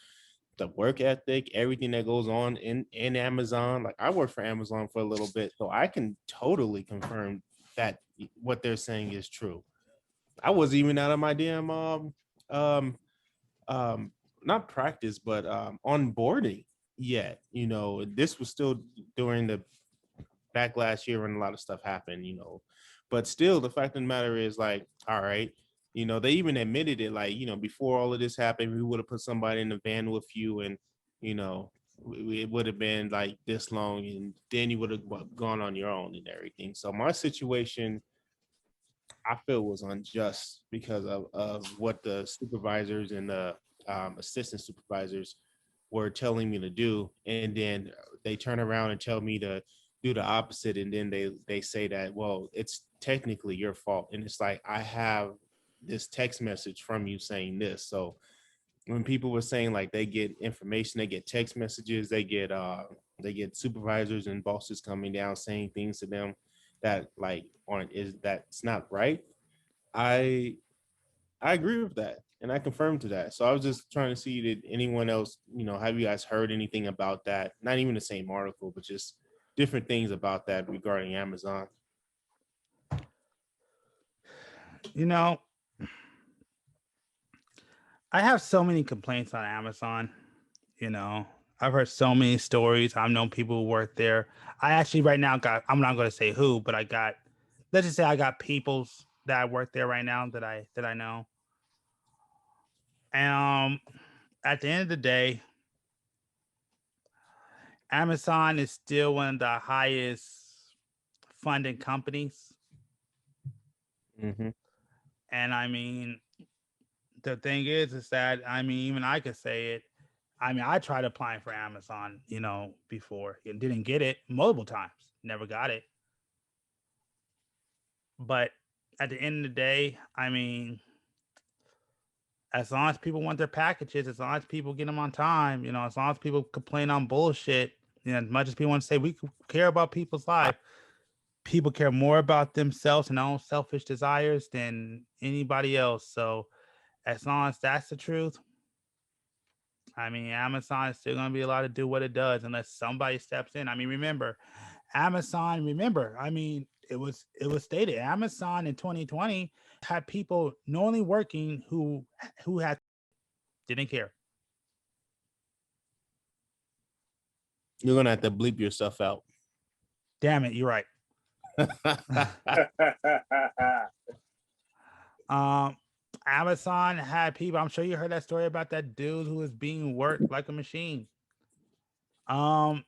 the work ethic, everything that goes on in Amazon. Like I worked for Amazon for a little bit, so I can totally confirm that what they're saying is true. I wasn't even out of my damn um um not practice, but onboarding yet. This was still during the back last year when a lot of stuff happened. But still, the fact of the matter is, like, all right, they even admitted it, like, before all of this happened, we would have put somebody in the van with you, and you know it would have been like this long, and then you would have gone on your own and everything. So my situation, I feel, was unjust because of what the supervisors and the assistant supervisors were telling me to do, and then they turn around and tell me to do the opposite, and then they say that, well, it's technically your fault, and it's like I have this text message from you saying this. So when people were saying like they get information, they get text messages, they get supervisors and bosses coming down saying things to them that like aren't is that's not right. I i agree with that, and I confirm to that. So I was just trying to see, did anyone else, have you guys heard anything about that? Not even the same article, but just different things about that regarding Amazon. You know, I have so many complaints on Amazon. You know, I've heard so many stories. I've known people who work there. I actually right now I'm not going to say who, but let's just say I got peoples that work there right now that I know. And at the end of the day, Amazon is still one of the highest funding companies. Mm-hmm. And I mean, the thing is that I mean, even I could say it. I mean, I tried applying for Amazon, before and didn't get it multiple times. Never got it. But at the end of the day, I mean, as long as people want their packages, as long as people get them on time, as long as people complain on bullshit, as much as people want to say we care about people's life, people care more about themselves and their own selfish desires than anybody else. So as long as that's the truth, I mean, Amazon is still going to be allowed to do what it does unless somebody steps in. I mean, remember, I mean, it was stated Amazon in 2020 had people knowingly working who had didn't care. You're gonna have to bleep yourself out. Damn it, you're right. Um, Amazon had people. I'm sure you heard that story about that dude who was being worked like a machine. Um,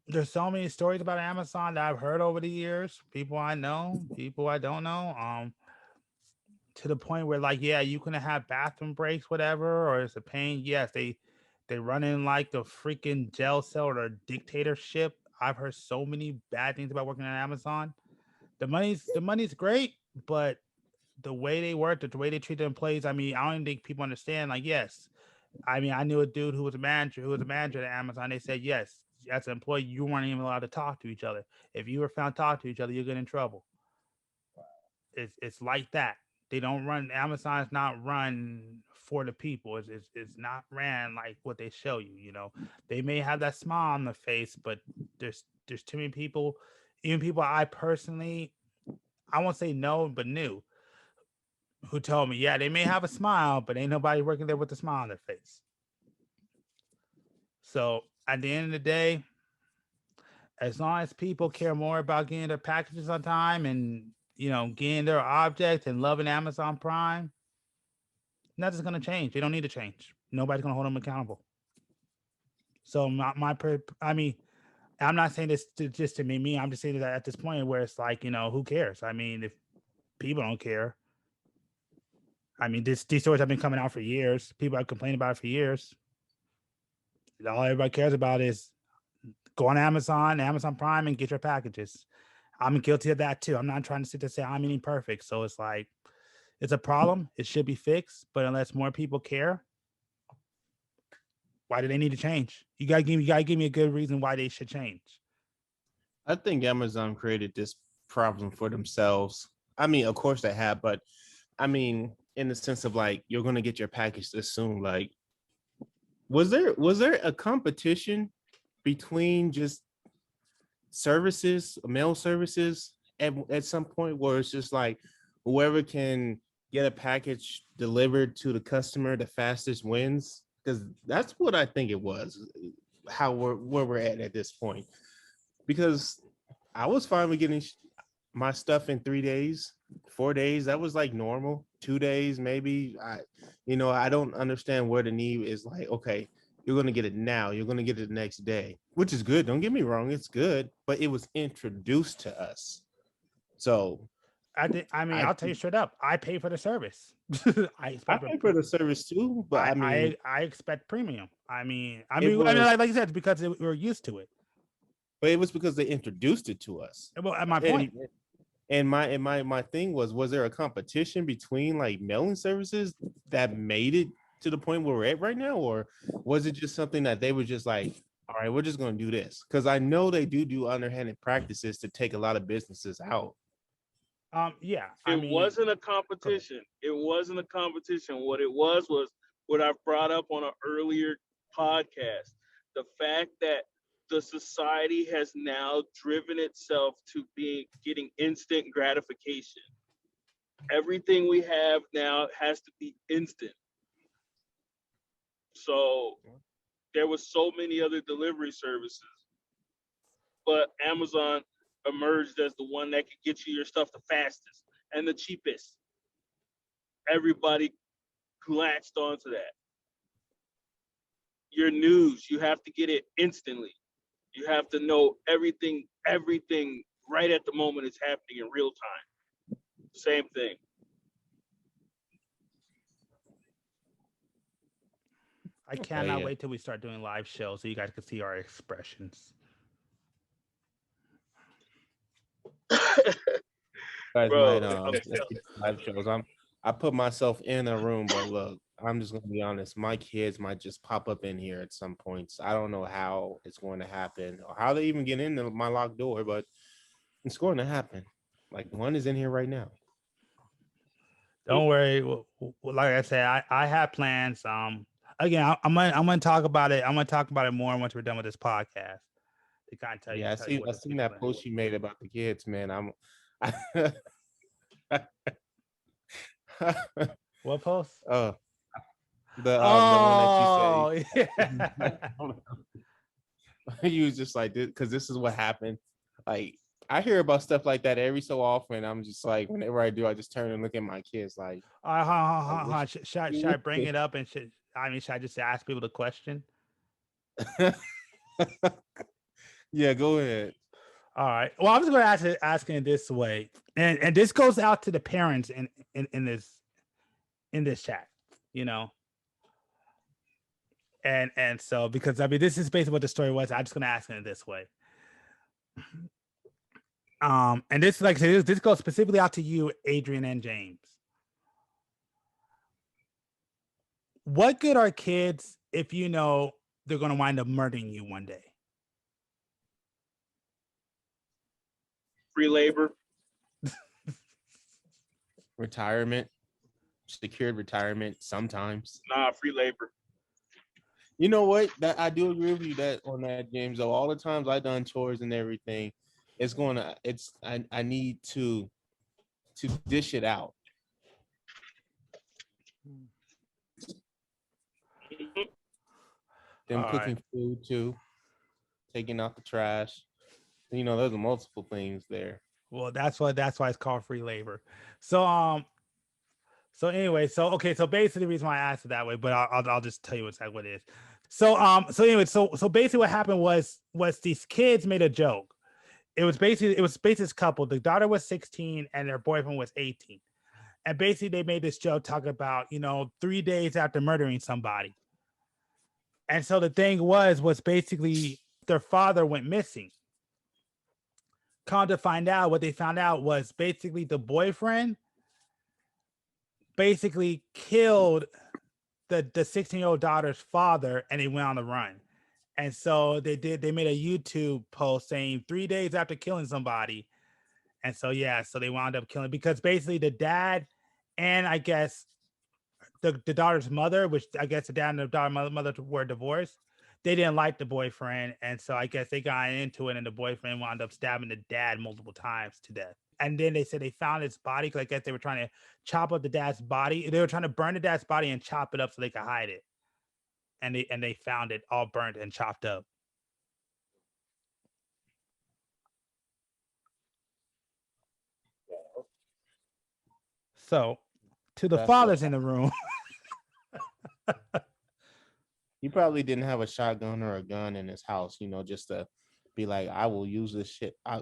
there's so many stories about Amazon that I've heard over the years. People I know, people I don't know. To the point where like, yeah, you can have bathroom breaks, whatever, or it's a pain. Yes, they run in like a freaking jail cell or a dictatorship. I've heard so many bad things about working at Amazon. The money's great, but the way they work, the way they treat their employees, I mean, I don't even think people understand. Like, yes, I mean, I knew a dude who was a manager at Amazon. They said, yes, as an employee, you weren't even allowed to talk to each other. If you were found talking to each other, you get in trouble. It's like that. They don't run. Amazon's not run for the people. It's not ran like what they show you. You know, they may have that smile on the face, but there's too many people, even people I personally, I won't say no, but knew, who told me, yeah, they may have a smile, but ain't nobody working there with a smile on their face. So at the end of the day, as long as people care more about getting their packages on time and getting their objects and loving Amazon Prime, nothing's gonna change. They don't need to change. Nobody's gonna hold them accountable. So I mean, I'm not saying this just to me. I'm just saying that at this point where it's like, who cares? I mean, if people don't care, I mean, these stories have been coming out for years. People have complained about it for years. All everybody cares about is go on Amazon Prime, and get your packages. I'm guilty of that too. I'm not trying to sit there and say I'm any perfect. So it's like, it's a problem. It should be fixed. But unless more people care, why do they need to change? You gotta give me a good reason why they should change. I think Amazon created this problem for themselves. I mean, of course they have, but I mean, in the sense of like, you're gonna get your package this soon. Like, was there a competition between just services, mail services, at some point where it's just like whoever can get a package delivered to the customer the fastest wins? Because that's what I think it was. How where we're at this point. Because I was fine with getting my stuff in 3 days, 4 days. That was like normal. 2 days, maybe. I don't understand where the need is like, okay, you're going to get it now. You're going to get it the next day, which is good. Don't get me wrong. It's good, but it was introduced to us. So I mean, I I'll tell you straight up. I pay for the service. I I expect pay for the service too, but I mean, I expect premium. I mean, it was, like you said, it's because we're used to it. but it was because they introduced it to us. Well, at my And point, my thing was there a competition between like mailing services that made it to the point where we're at right now, or was it just something that they were just like, all right, we're just going to do this? Because I know they do underhanded practices to take a lot of businesses out. yeah. I It mean, wasn't a go ahead. competition. It wasn't a competition. What it was what I brought up on an earlier podcast. The fact that the society has now driven itself to being getting instant gratification. Everything we have now has to be instant. So there was so many other delivery services, but Amazon emerged as the one that could get you your stuff the fastest and the cheapest. Everybody latched onto that. Your news, you have to get it instantly. You have to know everything right at the moment is happening in real time. Same thing. I Okay, cannot yeah. wait till we start doing live shows so you guys can see our expressions. Guys Bro, might I'm live shows. I put myself in a room, but look, I'm just gonna be honest. My kids might just pop up in here at some points. I don't know how it's going to happen or how they even get into my locked door, but it's going to happen. Like one is in here right now. Don't worry. Like I said, I have plans. Again, I'm gonna talk about it. I'm gonna talk about it more once we're done with this podcast to kind of Yeah, tell you what I the seen future that plans. post you made about the kids, man. I, What post? oh, the one Oh, that you yeah. said you was just like this because this is what happened. Like I hear about stuff like that every so often. I'm just like, whenever I do, I just turn and look at my kids like, Hold on. Should I bring it up and should I just ask people the question? Yeah, go ahead. All right. Well, I'm just going to ask it this way, and this goes out to the parents in this chat, you know. And so because I mean this is basically what the story was. I'm just going to ask it this way. And this like this goes specifically out to you, Adrian and James. What good are kids if you know they're going to wind up murdering you one day? Free labor. Retirement, secured retirement sometimes. Nah, free labor. You know what? That I do agree with you that on that, James. Though all the times I done chores and everything, I need to dish it out. Them cooking food too, taking out the trash. You know, there's multiple things there. Well, that's why it's called free labor. So anyway, so basically the reason why I asked it that way, but I'll just tell you exactly what it is. So so basically what happened was these kids made a joke. It was basically this couple. The daughter was 16 and their boyfriend was 18. And basically they made this joke talking about, 3 days after murdering somebody. And so the thing was basically their father went missing. Come to find out, what they found out was basically the boyfriend basically killed the 16-year-old daughter's father, and he went on the run. And so they made a YouTube post saying 3 days after killing somebody. And so so they wound up killing, because basically the dad and I guess the daughter's mother, which I guess the dad and the daughter mother were divorced, they didn't like the boyfriend. And so I guess they got into it, and the boyfriend wound up stabbing the dad multiple times to death. And then they said they found his body, because I guess they were trying to chop up the dad's body. They were trying to burn the dad's body and chop it up so they could hide it. And they found it all burnt and chopped up. So to the fathers in the room, he probably didn't have a shotgun or a gun in his house, just to be like, I will use this shit. I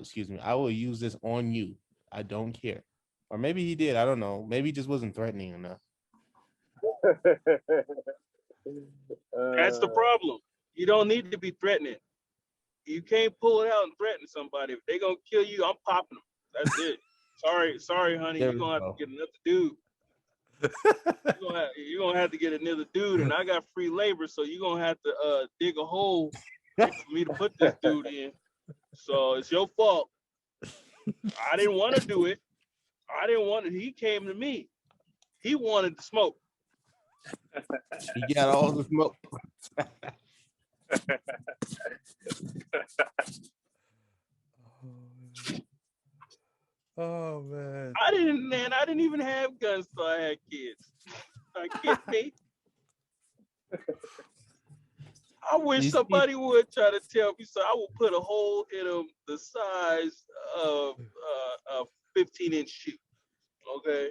will use this on you. I don't care. Or maybe he did. I don't know. Maybe he just wasn't threatening enough. That's the problem. You don't need to be threatening. You can't pull it out and threaten somebody. If they gonna kill you, I'm popping them. That's it. Sorry, honey. You're gonna have to get another dude. You're gonna have to get another dude, and I got free labor, so you're gonna have to dig a hole for me to put this dude in. So it's your fault. I didn't want to do it. He came to me. He wanted the smoke. He got all the smoke. Oh man. I didn't even have guns till I had kids. I can't be. I wish somebody would try to tell me so I would put a hole in them the size of a 15-inch shoe. Okay?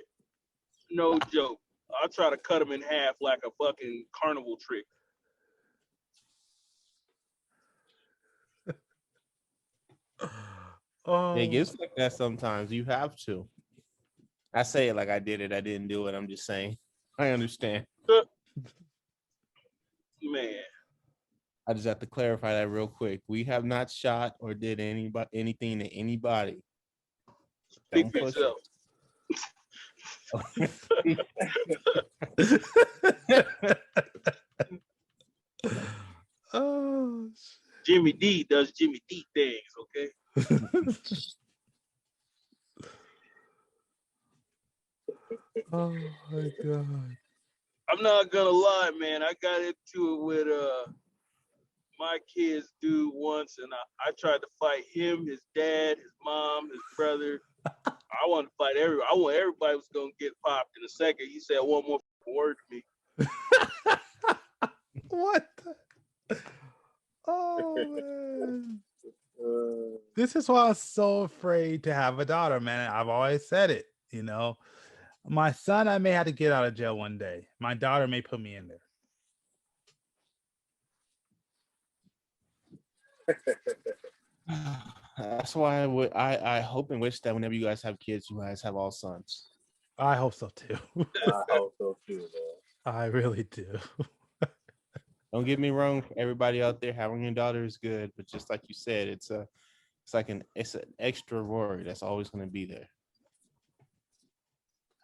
No joke. I'll try to cut them in half like a fucking carnival trick. It gets like that sometimes. You have to. I say it like I did it. I didn't do it. I'm just saying. I understand. Man. I just have to clarify that real quick. We have not shot or did anything to anybody. Speak for yourself. Oh, Jimmy D does Jimmy D things, okay? Oh my God. I'm not gonna lie, man. I got into it with my kid's dude once, and I tried to fight him, his dad, his mom, his brother. I wanted to fight everybody. I want everybody was gonna get popped in a second. He said one more word to me. What? Oh man. This is why I'm so afraid to have a daughter, man. I've always said it, My son, I may have to get out of jail one day. My daughter may put me in there. That's why I hope and wish that whenever you guys have kids, you guys have all sons. I hope so too. I hope so too, man. I really do. Don't get me wrong, everybody out there, having a daughter is good, but just like you said, it's an extra worry that's always going to be there.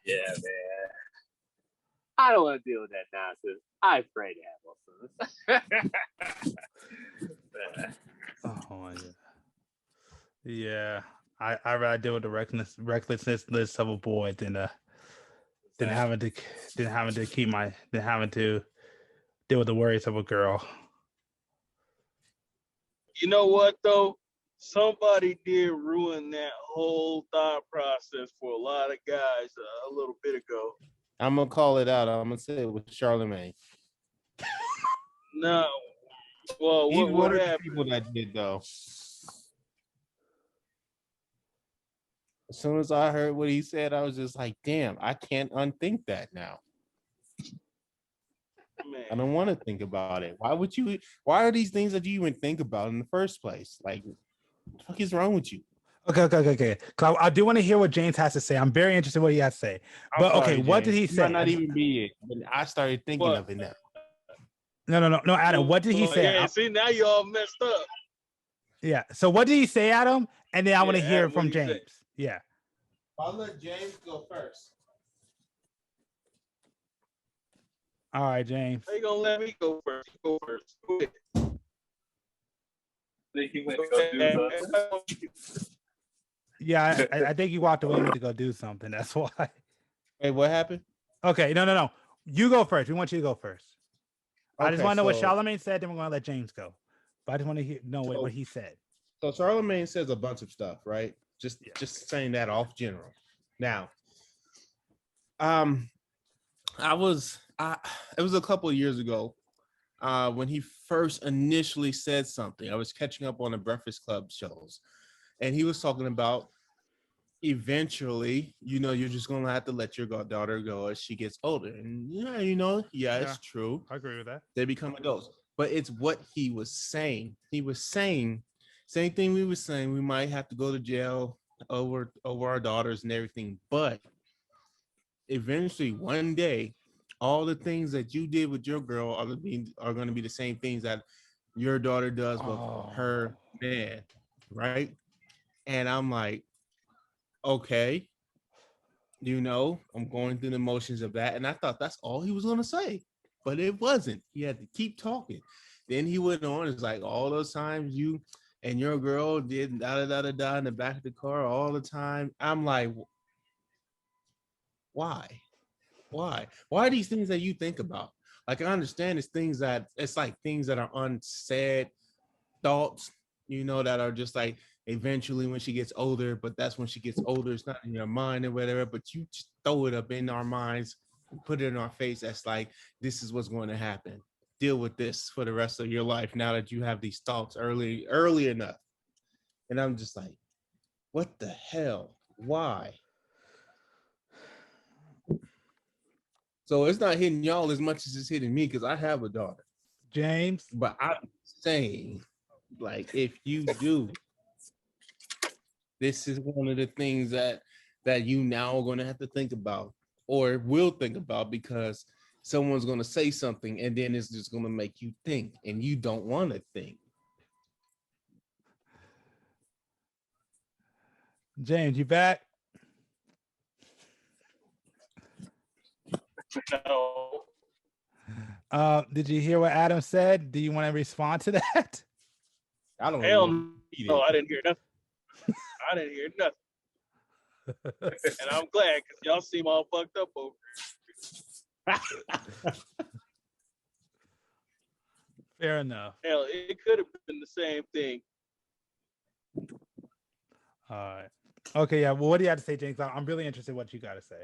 Yeah, man. I don't want to deal with that nonsense. I pray to have more sons. Oh my god. Yeah. I rather deal with the recklessness of a boy than having to deal with the worries of a girl. You know what though? Somebody did ruin that whole thought process for a lot of guys a little bit ago. I'm going to call it out. I'm going to say it with Charlemagne. No. Well, He's what one of the happened? people that did, though. As soon as I heard what he said, I was just like, damn, I can't unthink that now. Man. I don't want to think about it. Why are these things that you even think about in the first place? Like, what the fuck is wrong with you? Okay. 'Cause I do want to hear what James has to say. I'm very interested in what he has to say. But I'm sorry, okay, what did James. he It say? might not even be it. But I started thinking What? of it now. No, Adam. What did he say? Yeah, see, now you all messed up. Yeah. So what did he say, Adam? And then I want to Yeah, hear Adam, from what did he say? James. Yeah. I'll let James go first. All right, James. How you gonna let me go first? You go first. Go ahead. Think he went to go do something. Yeah, I think he walked away and went to go do something. That's why. Hey, what happened? Okay, no. You go first. We want you to go first. I just Okay, want to know what so- Charlemagne said, then we're going to let James go. But I just want to know what he said. So Charlemagne says a bunch of stuff, right? Just saying that off general. Now, it was a couple of years ago when he first initially said something. I was catching up on the Breakfast Club shows, and he was talking about eventually, you're just gonna have to let your daughter go as she gets older. And it's true. I agree with that. They become adults. But it's what he was saying. He was saying same thing we were saying. We might have to go to jail over our daughters and everything. But eventually, one day, all the things that you did with your girl are going to be the same things that your daughter does with her man, right? And I'm like, okay, I'm going through the motions of that. And I thought that's all he was going to say, but it wasn't. He had to keep talking. Then he went on. It's like all those times you and your girl did da-da-da-da-da in the back of the car all the time. I'm like, why? Why are these things that you think about? Like, I understand it's like things that are unsaid thoughts, that are just like eventually when she gets older, but that's when she gets older. It's not in your mind or whatever, but you just throw it up in our minds, put it in our face. That's like, this is what's going to happen. Deal with this for the rest of your life now that you have these thoughts early enough. And I'm just like, what the hell? Why? So it's not hitting y'all as much as it's hitting me because I have a daughter. James. But I'm saying, like, if you do, this is one of the things that you now are going to have to think about or will think about, because someone's going to say something and then it's just going to make you think, and you don't want to think. James, you back? No. Did you hear what Adam said? Do you want to respond to that? I don't Hell know. no, I didn't hear nothing. I didn't hear nothing. And I'm glad because y'all seem all fucked up over it. Fair enough. Hell, it could have been the same thing. All right. Okay, yeah. Well, what do you have to say, James? I'm really interested in what you got to say.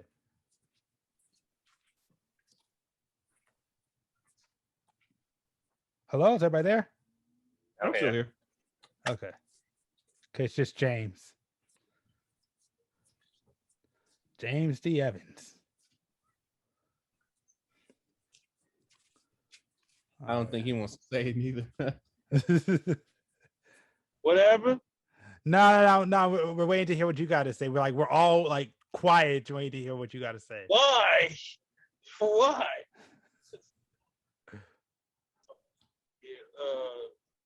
Hello, is everybody there? I'm still here. Okay. Okay, it's just James. James D. Evans. I don't think he wants to say it neither. What happened? No. We're waiting to hear what you got to say. We're all like quiet, waiting to hear what you got to say. Why? Why?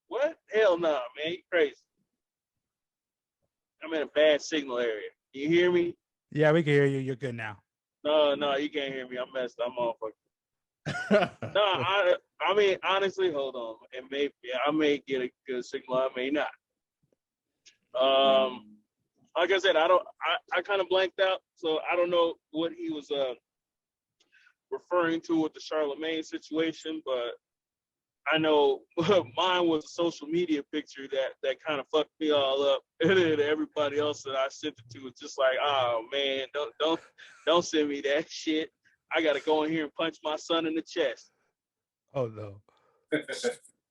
What? Hell no, man. You crazy. I'm in a bad signal area. You hear me? Yeah, we can hear you. You're good now. No, you can't hear me. I'm messed. I'm off. No, I mean, honestly, hold on. I may get a good signal. I may not. Like I said, I kind of blanked out, so I don't know what he was referring to with the Charlemagne situation, but I know mine was a social media picture that kind of fucked me all up, and then everybody else that I sent it to was just like, oh man, don't send me that shit. I gotta go in here and punch my son in the chest. Oh no.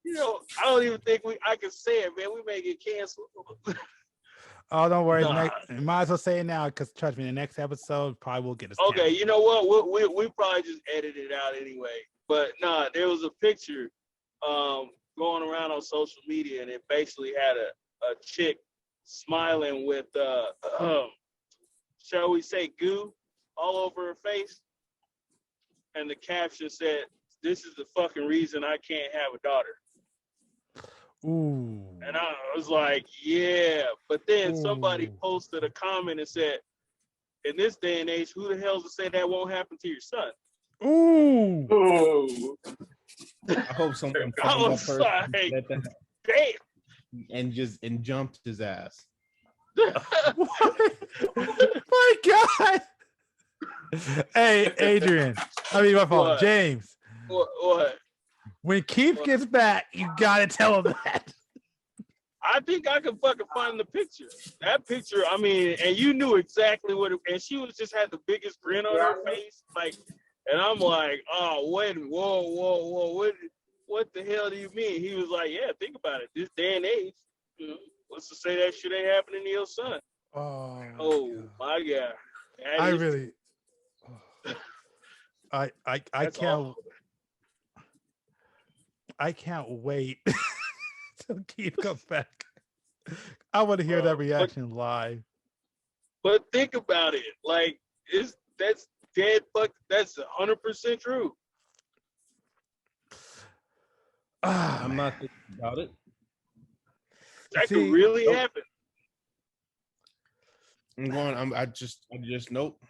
You know, I don't even think I can say it, man. We may get canceled. Oh, don't worry. Nah. Might as well say it now, because trust me, the next episode probably will get us. Okay, you know what? We probably just edit it out anyway. But nah, there was a picture going around on social media, and it basically had a chick smiling with shall we say goo all over her face, and the caption said, "This is the fucking reason I can't have a daughter." Ooh. And I was like, yeah. But then somebody Ooh. posted a comment and said, in this day and age, who the hell's to say that won't happen to your son? Ooh. Oh, I hope someone I found that was person like, that- damn. and jumped his ass. My God. Hey, Adrian. I mean, my fault. What? James. What? When Keith gets back, you gotta tell him that. I think I can fucking find the picture. That picture, I mean, and you knew exactly what it, and she was just had the biggest grin on her face. Like, and I'm like, oh, wait, whoa. What the hell do you mean? He was like, yeah, think about it. This day and age, you know, what's to say that shit ain't happening to your son? Oh my God. That I is- really I that's can't awful. I can't wait till Keith comes back. I want to hear that reaction live. But think about it. Like, that's dead fuck. That's 100% true. I'm not thinking about it. That See, could really nope. happen. I'm going. I just nope.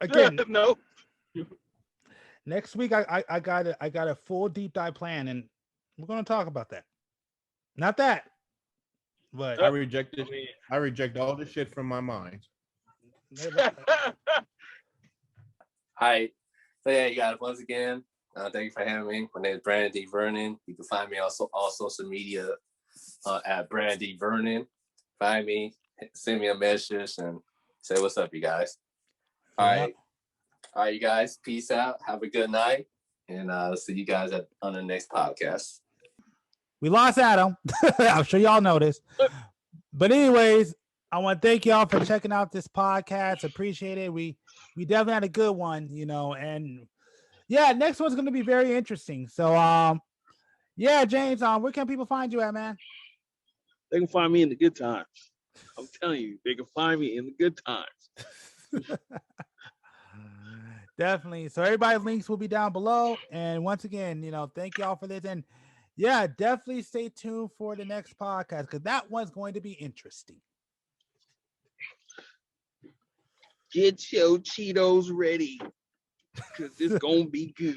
Again, No. next week I got a full deep dive plan, and we're gonna talk about that. Not that, but I reject it. I mean- I reject all this shit from my mind. Hi. So yeah, you guys, once again, thank you for having me. My name is Brandon D. Vernon. You can find me also all social media at Brandon D. Vernon. Find me, send me a message, and say what's up, you guys. All right, you guys. Peace out. Have a good night, and see you guys on the next podcast. we lost Adam. I'm sure y'all noticed. But anyways, I want to thank y'all for checking out this podcast. Appreciate it. We definitely had a good one, you know, and yeah, next one's gonna be very interesting. So yeah, James, where can people find you at, man? They can find me in the good times. I'm telling you, they can find me in the good times. Definitely. So everybody's links will be down below. And once again, you know, thank y'all for this. And yeah, definitely stay tuned for the next podcast, because that one's going to be interesting. Get your Cheetos ready, because it's gonna be good.